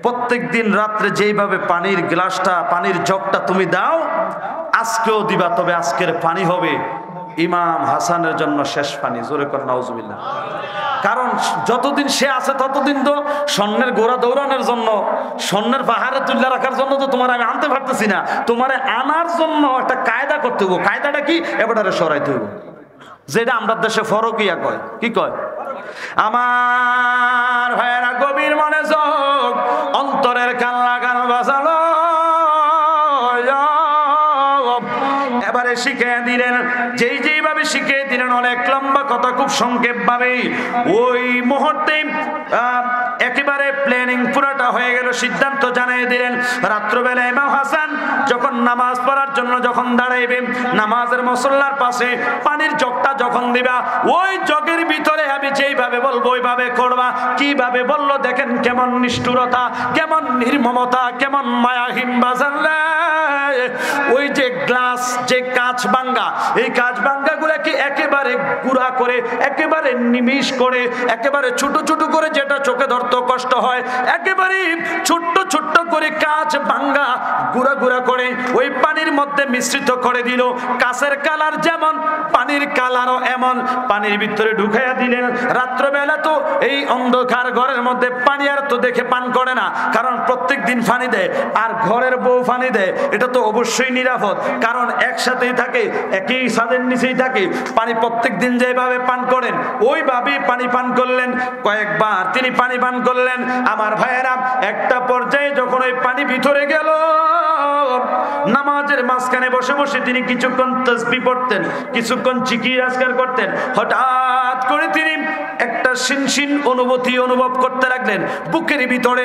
প্রত্যেক দিন রাত্রে যেইভাবে পানির গ্লাসটা পানির জগটা তুমি দাও আজকেও দিবা, তবে আজকের পানি হবে ইমাম হাসানের জন্য শেষ পানি। জোরে কর নাউজুবিল্লাহ। কারণ যতদিন সে আছে ততদিন তো স্বর্ণের ঘোড়া দৌড়ানোর জন্য, স্বর্ণের পাহাড়ে তুলে রাখার জন্য তো তোমার আমি আনতে পারতেছি না, তোমার আনার জন্য একটা কায়দা করতে হবো। কায়দাটা কি? এবারে সরাইতে হবো, যেটা আমরা দেশে ফরকিয়া কয়। কি কয়? আমার ভাইয়েরা গভীর মনে যোগ, অন্তরের কান লাগানো বাজালো। এবারে শিখে দিলেন, যেইভাবে শিখে দিলেন অনেক লম্বা কথা খুব সংক্ষেপ ভাবে। ওই মুহূর্তে একেবারে প্ল্যানিং পুরাটা হয়ে গেল, সিদ্ধান্ত জানিয়ে দিলেন। রাত্রবেলা ইমাম হাসান যখন নামাজ পড়ার জন্য যখন দাঁড়াইবেন, নামাজের মুসল্লার পাশে পানির জগটা যখন দিবা, ওই জগের ভিতরে আমি যেইভাবে বলবো ওইভাবে করবা। কিভাবে বললো দেখেন, কেমন নিষ্ঠুরতা, কেমন নির্মমতা, কেমন মায়াহীন বাজাল্লা। ওই যে গ্লাস, যে কাঁচ ভাঙ্গা, এই কাঁচ ভাঙ্গা গুলাকে একেবারে গুঁড়া করে, একেবারে নিমিষ করে, একেবারে ছোট ছোট করে, যেটা চোখে ধরতে কষ্ট হয়, একেবারে ছোট্ট ছোট্ট করে কাঁচ ভাঙ্গা গুঁড়া গুঁড়া করে ওই পানির মধ্যে মিশ্রিত করে দিল। কাঁচের কালার যেমন, পানির কালারও এমন, পানির ভিতরে ঢুকাইয়া দিলেন। রাত্রবেলা তো এই অন্ধকার ঘরের মধ্যে পানি আর তো দেখে পান করে না, কারণ প্রত্যেক দিন পানি দেয়, আর ঘরের বউ পানি দেয়, এটা তো অবশ্যই নিরাপদ, কারণ একসাথেই থাকে, একই ছাদের নিচেই থাকে। পানি প্রত্যেক দিন যেভাবে পান করেন ওইভাবেই পানি পান করলেন। কয়েকবার তিনি পানি পান করলেন। আমার ভাইয়েরা, একটা পর্যায়ে যখন ওই পানি ভিতরে গেল, নামাজের মাঝখানে বসে বসে তিনি কিছুক্ষণ তাসবিহ পড়তেন, কিছুক্ষণ জিকির আজকার করতেন। হঠাৎ করে তিনি একটা শিনশিন অনুভূতি অনুভব করতে লাগলেন। বুকের ভিতরে,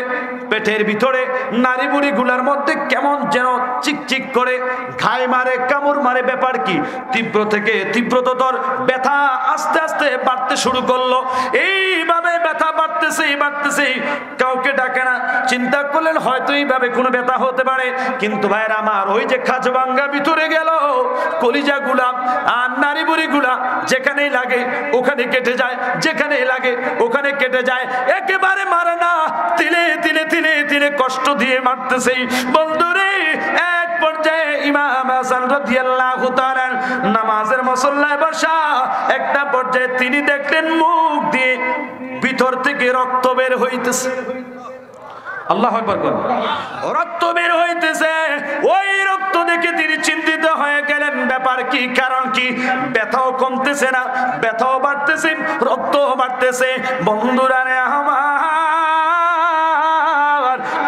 পেটের ভিতরে, নারী বুড়ি গুলার মধ্যে কেমন যেন চিকচিক করে ঘাই মারে, কামড় মারে। ব্যাপার কি? তীব্র থেকে তীব্রতর ব্যথা আস্তে আস্তে বাড়তে শুরু করলো। এইভাবে ব্যথা বাড়তেছে বাড়তেছে, কাউকে ডাকে না। চিন্তা করলেন হয়তো এইভাবে কোনো ব্যথা হতে পারে, কিন্তু ভাইয়ের আমার, ওই যে খাঁচ ভাঙ্গা ভিতরে গেল, কলিজা গুলা আর নারী বুড়ি গুলা যেখানেই লাগে ওখানে কেটে যায়, যেখানে লাগে ওখানে কেটে যায়, একেবারে মারে না, তিলে তিলে তিলে তিলে কষ্ট দিয়ে মারতেছে। বন্ধুরে, এক পর্যায়ে ইমাম হাসান রাদিয়াল্লাহু তাআলা নামাজের মুসল্লায় বসা, একটা পর্যায়ে তিনি দেখলেন মুখ দিয়ে ভিতর থেকে রক্ত বের হইতেছে। আল্লাহু আকবার। রক্ত বের হইতেছে। ওই রক্ত দেখে তিনি চিন্তিত হয়ে গেলেন, ব্যাপার কি, কারণ কি? ব্যথাও কমতেছে না, ব্যথাও বাড়তেছে, রক্তও বাড়তেছে। বন্ধুরা রে আমার,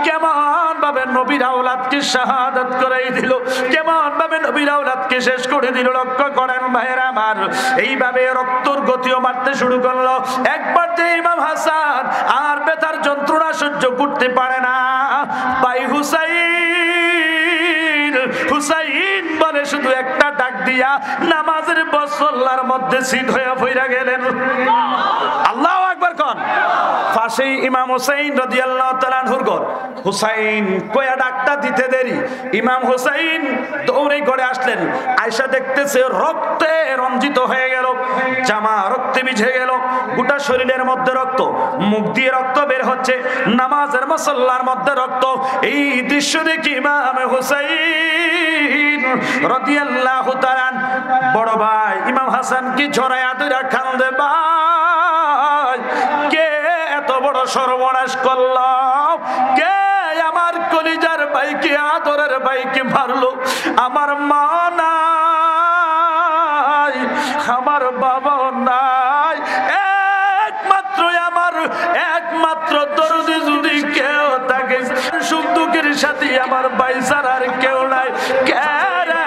কেমন ভাবে নবীর আওলাদকে শাহাদাত করাই দিল, কেমন ভাবে নবীর আওলাদকে শেষ করে দিল। লক্ষ্য করেন ভাইয়েরা আমার, এইভাবে রক্তর গতিও বাড়তে শুরু করলো। একবার যে ইমাম হাসান আর ব্যথার যন্ত্রণা সহ্য করতে পারে না, ভাই হুসাইন, হুসাইন বলে শুধু একটা ডাক দিয়া নামাজের বসল্লার মধ্যে সিদ্ধ হয়ে ফিরে গেলেন। আল্লাহু আকবার কোন। পাশেই ইমাম হুসাইন রাদিয়াল্লাহু তাআলা আনহুর ঘর। হুসাইন কয়া ডাকটা দিতে দেরি, ইমাম হুসাইন দৌড়ে ঘরে আসলেন। আয়েশা দেখতেছে রক্তে রঞ্জিত হয়ে গেল, জামা রক্তে ভিজে গেল, গোটা শরীরের মধ্যে রক্ত, মুখ দিয়ে রক্ত বের হচ্ছে, নামাজের মুসল্লার মধ্যে রক্ত। এই দৃশ্য দেখি ইমাম হুসাইন রাদিয়াল্লাহু তাআলা বড় ভাই ইমাম হাসানকে জড়ায়া ধরে কান্দে, ভাই কে এত বড় সর্বনাশ করলো, কে আমার কলিজার ভাইকে, আদরের ভাইকে মারলো? আমার মা নাই, আমার বাবা নাই, একমাত্র আমার একমাত্র দরদি যদি কেউ থাকে, সুখ দুঃখের সাথে আমার ভাই ছাড়া আর কেউ নাই। কে রে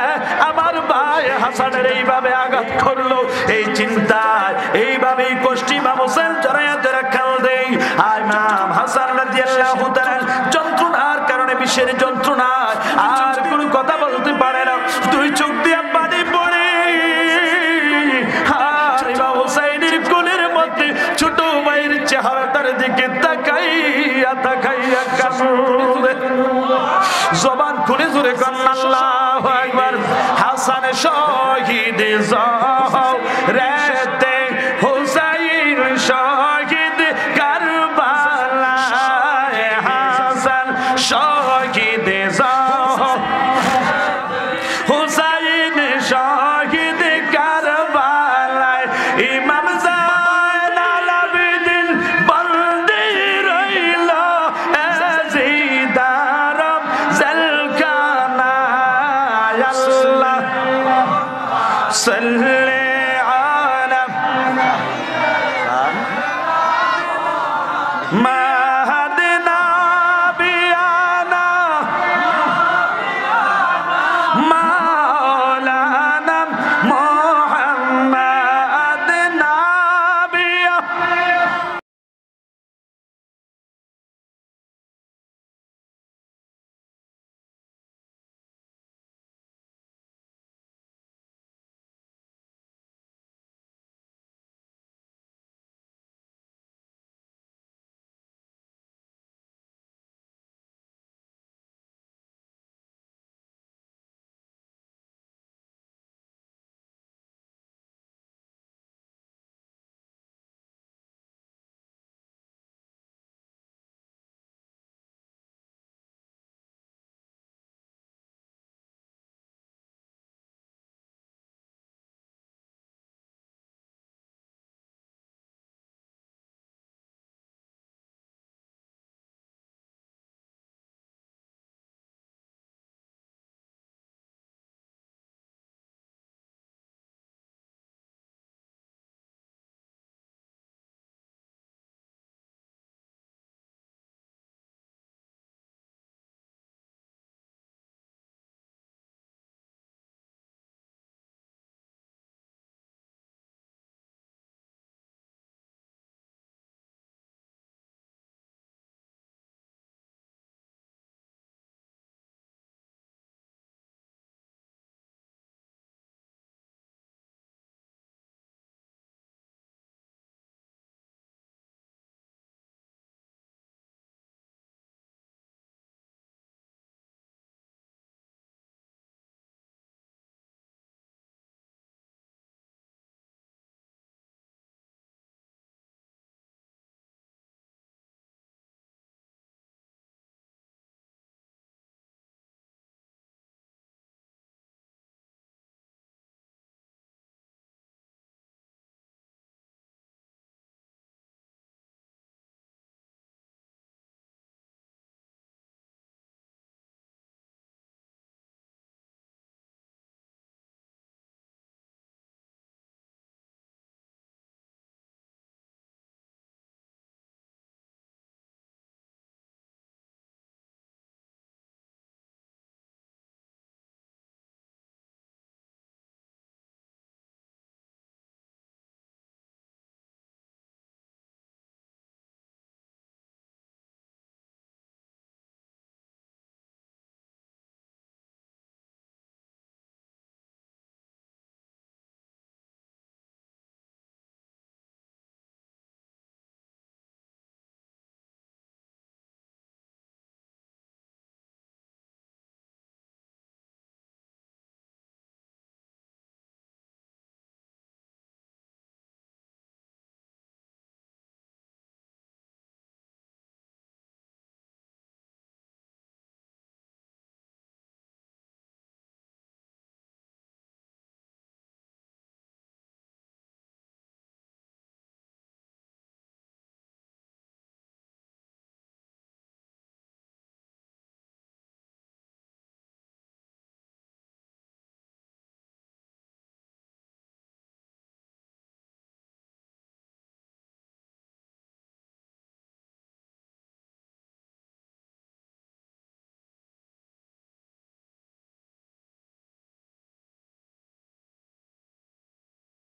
আমার ভাই হাসানের এইভাবে আঘাত করলো? এই চিন্তায় এইভাবেই কষ্টি ইমাম হোসেন জড়াইয়া ধরে কাঁদে। আর ইমাম হাসান রাদিয়াল্লাহু তাআলা যন্ত্রণার কারণে, বিষের যন্ত্রণায় আর কোনো কথা বলতে পারে না, দুই চোখ দিয়ে পানি পড়ে। আর ইমাম হোসেনের কোলের মধ্যে ছোট ভাইয়ের চেহারাটার দিকে তাকাইয়া তাকাইয়া কাঁদে। জবান খুলে জোরে কান্না, আল্লাহু আকবার। হাসান শহীদ যাও রেতে, হুসাইন শহীদ কারবালায়, হাসান শহীদ যাও